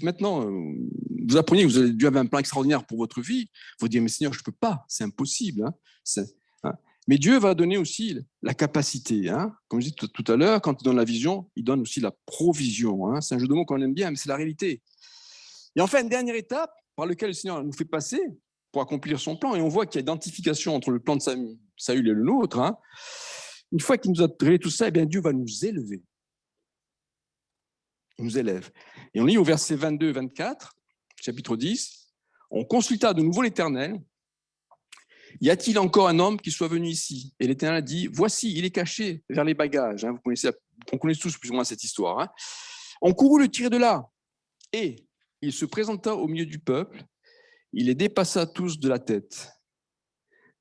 maintenant, vous appreniez que Dieu avait un plan extraordinaire pour votre vie, vous dites, mais Seigneur, je ne peux pas, c'est impossible. Hein. Mais Dieu va donner aussi la capacité. Hein. Comme je dis tout à l'heure, quand il donne la vision, il donne aussi la provision. Hein. C'est un jeu de mots qu'on aime bien, mais c'est la réalité. Et enfin, une dernière étape par laquelle le Seigneur nous fait passer pour accomplir son plan, et on voit qu'il y a identification entre le plan de Saül et le nôtre. Hein. Une fois qu'il nous a révélé tout ça, eh bien, Dieu va nous élever. Il nous élève. Et on lit au verset 22-24, chapitre 10, on consulta de nouveau l'Éternel. Y a-t-il encore un homme qui soit venu ici? Et l'Éternel a dit, voici, il est caché vers les bagages. Hein, on connaît tous plus ou moins cette histoire. Hein. On courut le tirer de là. Et il se présenta au milieu du peuple. Il les dépassa tous de la tête.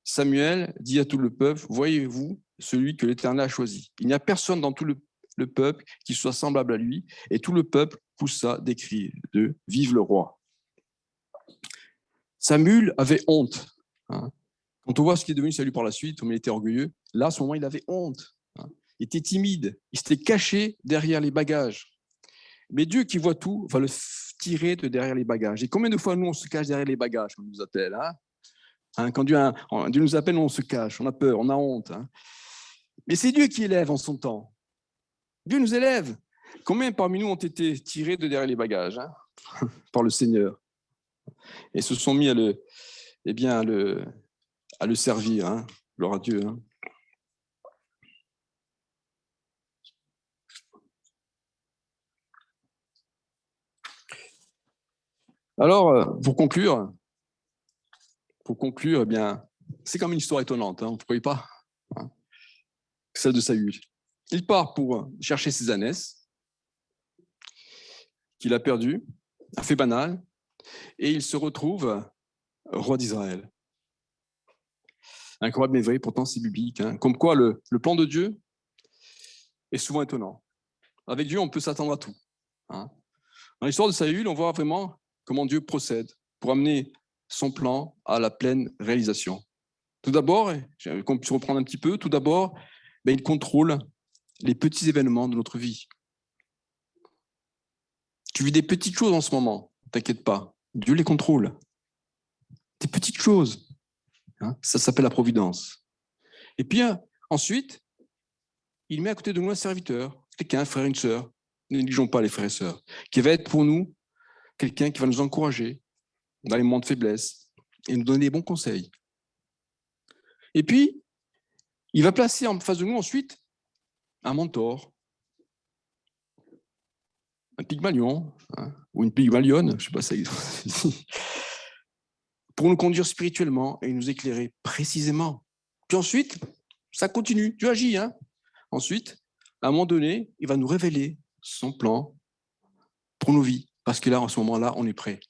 Samuel dit à tout le peuple, voyez-vous celui que l'Éternel a choisi. Il n'y a personne dans tout le peuple qui soit semblable à lui. Et tout le peuple poussa des cris de « Vive le roi ». Samuel avait honte. Hein. Quand on voit ce qui est devenu Saül par la suite, comme il était orgueilleux, là, à ce moment, il avait honte. Hein. Il était timide. Il s'était caché derrière les bagages. Mais Dieu qui voit tout va le tirer de derrière les bagages. Et combien de fois, nous, on se cache derrière les bagages, comme on nous appelle. Hein, quand Dieu nous appelle, on se cache, on a peur, on a honte. Hein. Mais c'est Dieu qui élève en son temps. Dieu nous élève. Combien parmi nous ont été tirés de derrière les bagages par le Seigneur et se sont mis à le servir, gloire à Dieu. Alors, pour conclure, eh bien, c'est comme une histoire étonnante, vous ne croyez pas, celle de Saül. Il part pour chercher ses ânesses qu'il a perdues, a fait banal, et il se retrouve roi d'Israël. Incroyable mais vrai, pourtant c'est biblique. Comme quoi le plan de Dieu est souvent étonnant. Avec Dieu, on peut s'attendre à tout. Dans l'histoire de Saül, on voit vraiment comment Dieu procède pour amener son plan à la pleine réalisation. Tout d'abord, qu'on puisse reprendre un petit peu, il contrôle les petits événements de notre vie. Tu vis des petites choses en ce moment, t'inquiète pas, Dieu les contrôle. Des petites choses, ça s'appelle la providence. Et puis ensuite, il met à côté de nous un serviteur, quelqu'un, un frère, une sœur, ne négligeons pas les frères et sœurs, qui va être pour nous quelqu'un qui va nous encourager dans les moments de faiblesse et nous donner des bons conseils. Et puis, il va placer en face de nous ensuite un mentor, un pygmalion, ou une pygmalionne, je ne sais pas ça existe, pour nous conduire spirituellement et nous éclairer précisément. Puis ensuite, ça continue, Dieu agit. Ensuite, à un moment donné, il va nous révéler son plan pour nos vies, parce que là, en ce moment-là, on est prêt.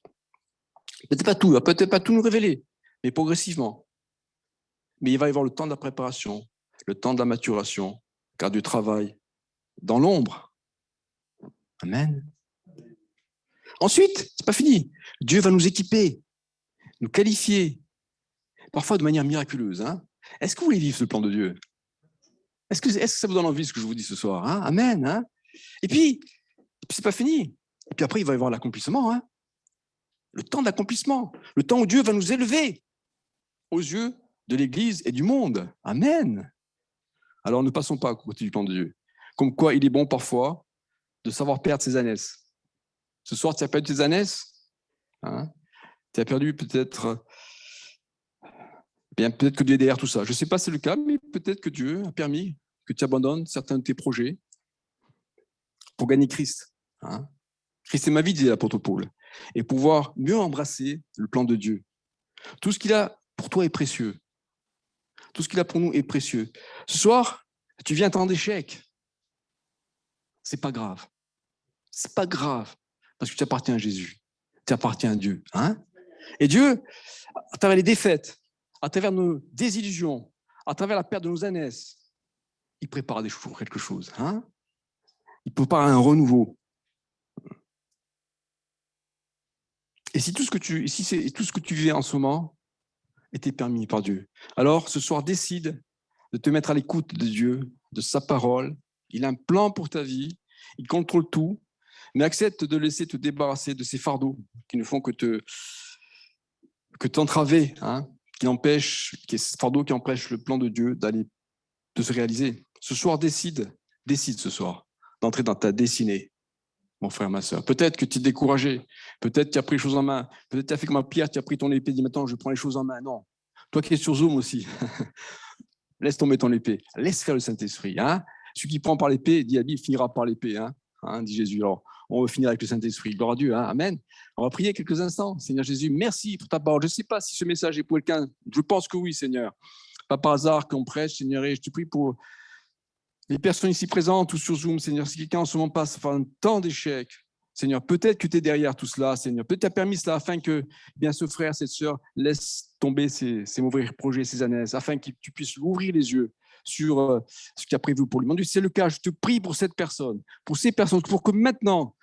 Peut-être pas tout nous révéler, mais progressivement. Mais il va y avoir le temps de la préparation, le temps de la maturation, car Dieu travaille dans l'ombre. Amen. Ensuite, c'est pas fini. Dieu va nous équiper, nous qualifier, parfois de manière miraculeuse. Est-ce que vous voulez vivre ce plan de Dieu? Est-ce que ça vous donne envie, ce que je vous dis ce soir? Amen. Et puis, c'est pas fini. Et puis après, il va y avoir l'accomplissement. Le temps d'accomplissement. Le temps où Dieu va nous élever aux yeux de l'Église et du monde. Amen. Alors, ne passons pas à côté du plan de Dieu. Comme quoi, il est bon parfois de savoir perdre ses ânesses. Ce soir, tu as perdu tes ânesses. Tu as perdu peut-être que Dieu est derrière tout ça. Je ne sais pas si c'est le cas, mais peut-être que Dieu a permis que tu abandonnes certains de tes projets pour gagner Christ. Christ est ma vie, disait l'apôtre Paul, et pouvoir mieux embrasser le plan de Dieu. Tout ce qu'il a pour toi est précieux. Tout ce qu'il a pour nous est précieux. Ce soir, tu viens en échec. C'est pas grave. C'est pas grave, parce que tu appartiens à Jésus. Tu appartiens à Dieu. Et Dieu, à travers les défaites, à travers nos désillusions, à travers la perte de nos ânesses, il prépare quelque chose. Il prépare un renouveau. Et si tout ce que tu vivais en ce moment était permis par Dieu, alors ce soir, décide de te mettre à l'écoute de Dieu, de sa parole. Il a un plan pour ta vie, il contrôle tout, mais accepte de laisser te débarrasser de ces fardeaux qui ne font que t'entraver, ces fardeaux qui empêchent le plan de Dieu de se réaliser. Ce soir, décide ce soir d'entrer dans ta destinée, mon frère, ma soeur. Peut-être que tu es découragé, peut-être que tu as pris les choses en main, peut-être que tu as fait comme Pierre, tu as pris ton épée, dis maintenant je prends les choses en main. Non, toi qui es sur Zoom aussi, laisse tomber ton épée, laisse faire le Saint-Esprit. Celui qui prend par l'épée, dit la Bible, finira par l'épée, dit Jésus. Alors, on va finir avec le Saint-Esprit. Gloire à Dieu. Amen. On va prier quelques instants. Seigneur Jésus, merci pour ta parole. Je ne sais pas si ce message est pour quelqu'un. Je pense que oui, Seigneur. Pas par hasard qu'on prêche, Seigneur. Et je te prie pour les personnes ici présentes ou sur Zoom, Seigneur. Si quelqu'un en ce moment passe par un temps d'échec, Seigneur, peut-être que tu es derrière tout cela, Seigneur. Peut-être que tu as permis cela afin que ce frère, cette sœur laisse tomber ses mauvais projets, ses ânesses, afin que tu puisses ouvrir les yeux sur ce que tu as prévu pour lui. Mon Dieu, si c'est le cas, je te prie pour cette personne, pour ces personnes, pour que maintenant,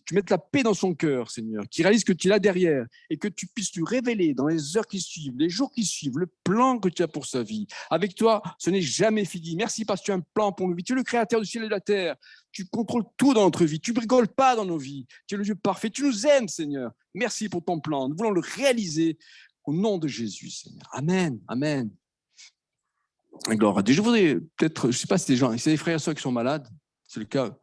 tu mettes la paix dans son cœur, Seigneur, qu'il réalise que tu es là derrière et que tu puisses lui révéler dans les heures qui suivent, les jours qui suivent, le plan que tu as pour sa vie. Avec toi, ce n'est jamais fini. Merci parce que tu as un plan pour nos vies. Tu es le créateur du ciel et de la terre. Tu contrôles tout dans notre vie. Tu ne rigoles pas dans nos vies. Tu es le Dieu parfait. Tu nous aimes, Seigneur. Merci pour ton plan. Nous voulons le réaliser au nom de Jésus, Seigneur. Amen. Amen. Gloire à Dieu. Je voudrais peut-être, je ne sais pas si c'est des frères et sœurs qui sont malades. C'est le cas.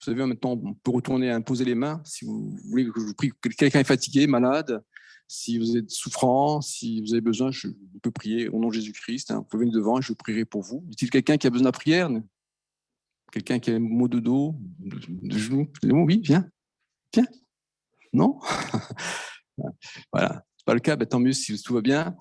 savez, maintenant, on peut retourner à imposer les mains. Si vous voulez que je vous prie, quelqu'un est fatigué, malade, si vous êtes souffrant, si vous avez besoin, je peux prier au nom de Jésus-Christ. Vous pouvez venir devant et je prierai pour vous. Y a-t-il quelqu'un qui a besoin de la prière? Quelqu'un qui a un mot de dos, de genou? Oui, viens. Viens. Non? Voilà. C'est pas le cas, tant mieux si tout va bien.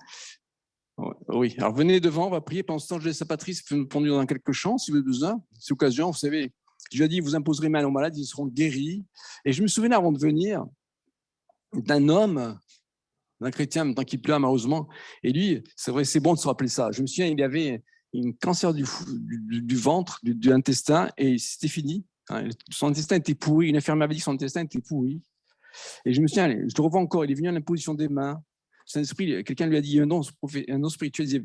Oui, alors venez devant, on va prier. Pendant ce temps, je laisse à Patrice conduire dans quelques chants si vous avez besoin. C'est l'occasion, vous savez. Je lui ai dit, vous imposerez main aux malades, ils seront guéris. Et je me souviens avant de venir d'un homme, d'un chrétien, maintenant qui pleure malheureusement. Et lui, c'est vrai, c'est bon de se rappeler ça. Je me souviens, il avait un cancer du ventre, de l'intestin, et c'était fini. Son intestin était pourri. Une infirmière avait dit que son intestin était pourri. Et je me souviens, je le revois encore, il est venu à l'imposition des mains. Saint-Esprit, quelqu'un lui a dit un nom spirituel, il disait,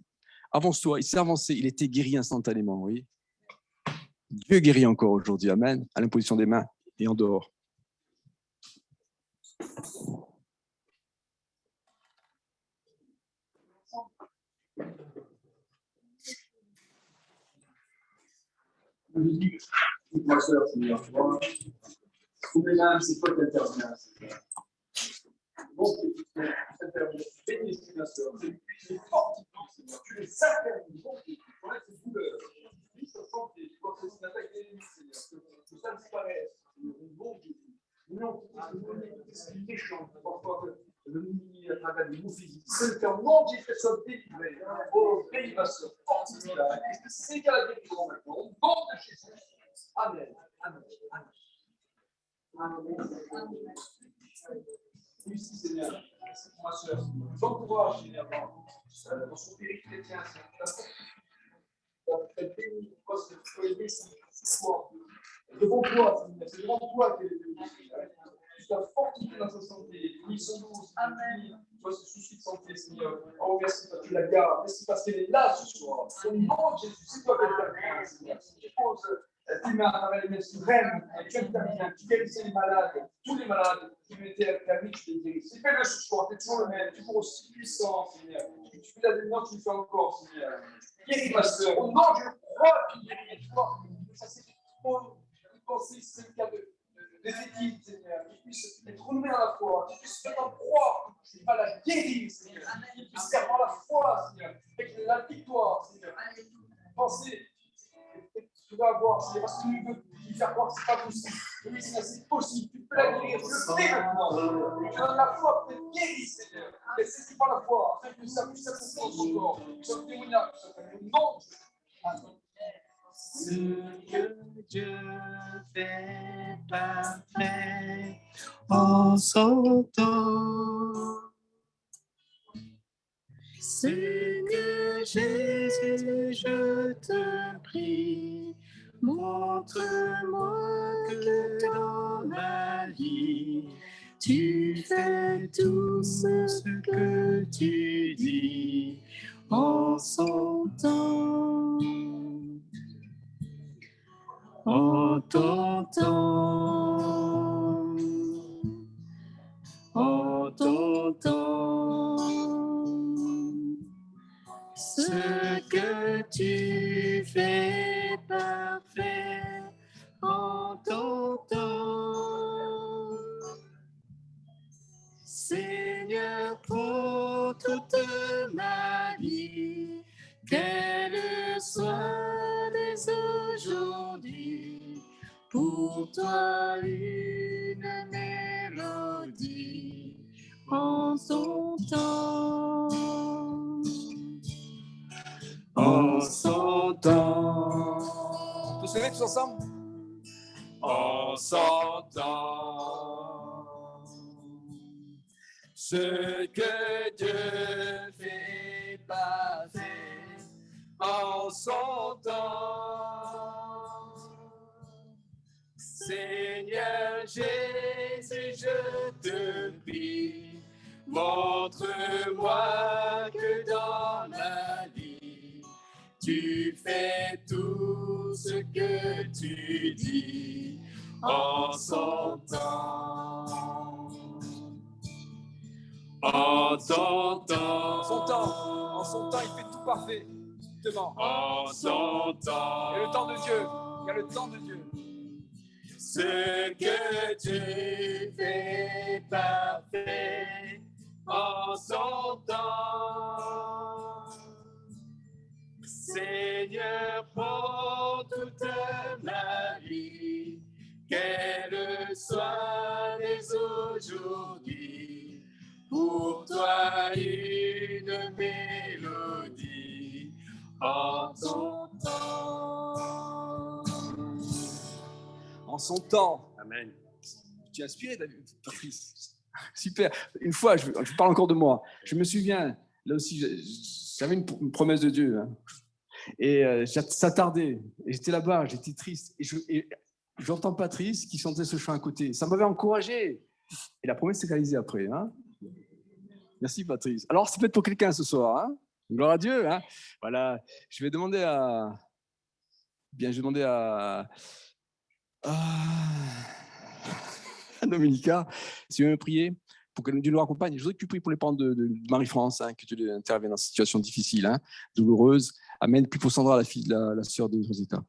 avance-toi, il s'est avancé, il était guéri instantanément. Oui. Dieu guérit encore aujourd'hui, amen, à l'imposition des mains et en dehors. Ma soeur, Seigneur, tu vois, tous les âmes, c'est toi qui interviens. Bon, tu interviens, bénis, ma soeur, c'est fortement, Seigneur, tu les affermis, bon, tu enlèves ces douleurs, tu ça santé, tu vois que c'est une attaque d'ennemi, Seigneur, que ça disparaisse, bon Jésus. Non, c'est une méchante, parfois, le mini à travers les mots physiques. C'est un nom qui fait ça délivré. Oh, bénis ma soeur, fortifie là, c'est qu'à la guérison maintenant, au nom de Jésus. Amen. Amen. Amen. Merci Seigneur. Merci pour ma soeur. J'encourage Seigneur dans son périple chrétien. C'est béni parce que tu peux aider c'est toi. Devant toi, Seigneur. C'est devant toi qu'elle est bénie. Tu sois fortifié dans sa santé. Oui, son nom, Amen. Toi, ce souci de santé, Seigneur. Oh, merci parce que tu la gardes. Merci parce qu'elle est là ce soir. Au nom de Jésus, c'est toi qui interviens, Seigneur. Je pose tes mains à travers les mains souveraines. Tu interviens. Tu guéris les malades. Tous les malades qui ont été acclamés, tu les guéris. C'est fais-le ce soir. Tu es toujours le même. Tu es toujours aussi puissant, Seigneur. Tu fais la démon, tu le fais encore, Seigneur. Guéris ma soeur. Au nom, je crois que tu guéris. Tu vois, ça c'est trop penser, c'est le cas des équipes, Seigneur, qu'ils puissent être renouvelés dans la foi, qu'ils puissent maintenant croire que tu vas la guérir, Seigneur, qu'ils puissent faire par la foi, Seigneur, avec la victoire, Seigneur. Pensez, tu vas avoir, Seigneur, parce que tu veux lui faire croire que ce n'est pas possible. Oui, Seigneur, c'est possible, tu peux la guérir, je le fais maintenant. Tu donnes la foi pour être guéri, Seigneur. Et c'est par la foi, afin que ça puisse s'accomplir dans son corps, que ce soit témoignage, que ce soit le nom de Jésus. Ce que Dieu fait parfait en son temps. Seigneur Jésus, je te prie, montre-moi que dans ma vie, tu fais tout ce que tu dis en son temps. En ton temps, en ton temps, ce que tu fais parfait en ton temps. Seigneur, pour toute ma vie, qu'elle soit dès aujourd'hui pour toi une mélodie en son temps. En son temps. Tous les tous ensemble? En son temps. Ce que Dieu fait passer en son temps. Seigneur Jésus, je te prie, montre-moi que dans ma vie, tu fais tout ce que tu dis en son temps. En son temps. En son temps, il fait tout parfait. Justement. En son temps. Il y a le temps de Dieu. Il y a le temps de Dieu. Ce que tu fais parfait en son temps. Seigneur, prends toute ma vie, qu'elle soit dès aujourd'hui pour toi une mélodie en ton temps. En son temps. Amen. Tu es inspiré, David, Patrice. Super. Une fois, je parle encore de moi. Je me souviens, là aussi, j'avais une promesse de Dieu. Hein. Et ça tardait. Et j'étais là-bas, j'étais triste. Et j'entends Patrice qui chantait ce chant à côté. Ça m'avait encouragé. Et la promesse s'est réalisée après. Hein. Merci, Patrice. Alors, c'est peut-être pour quelqu'un ce soir. Hein. Gloire à Dieu. Hein. Voilà. Je vais demander à... Bien, je vais demander à Dominica, si tu veux me prier pour que Dieu nous accompagne. Je voudrais que tu pries pour les parents de Marie-France, hein, que tu interviennes dans cette situation difficile, hein, douloureuse. Amen. Puis pour Sandra, la sœur de Rosita.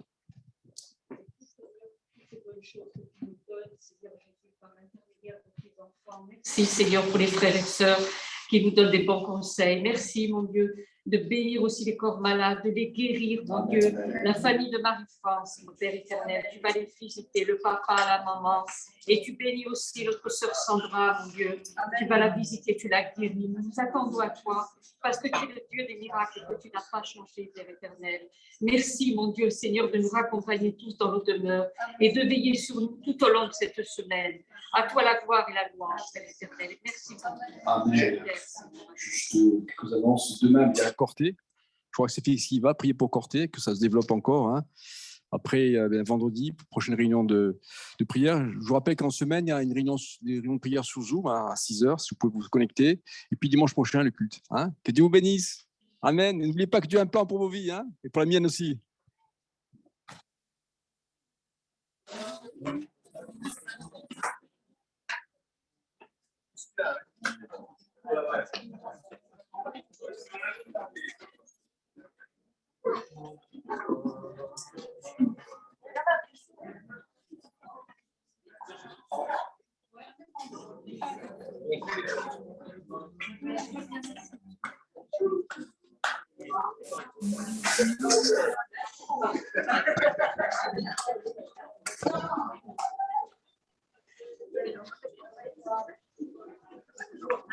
Merci Seigneur pour les frères et sœurs qui nous donnent des bons conseils. Merci mon Dieu de bénir aussi les corps malades, de les guérir, mon Dieu. La famille de Marie-France, mon Père éternel, tu vas les visiter, le papa, la maman, et tu bénis aussi notre sœur Sandra, mon Dieu. Tu vas la visiter, tu la guéris. Nous nous attendons à toi, parce que tu es le Dieu des miracles et que tu n'as pas changé, Père éternel. Merci, mon Dieu, Seigneur, de nous raccompagner tous dans nos demeures et de veiller sur nous tout au long de cette semaine. À toi la gloire et la louange, Père éternel. Merci, mon Dieu. Amen. Juste quelques annonces. Demain, il y a Corté. Je crois que c'est Félix qui va prier pour Corté, que ça se développe encore. Hein. Après, vendredi, prochaine réunion de prière. Je vous rappelle qu'en semaine, il y a des réunions de prière sur Zoom à 6h, si vous pouvez vous connecter. Et puis dimanche prochain, le culte. Hein. Que Dieu vous bénisse. Amen. Et n'oubliez pas que Dieu a un plan pour vos vies, hein, et pour la mienne aussi.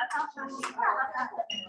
Attends,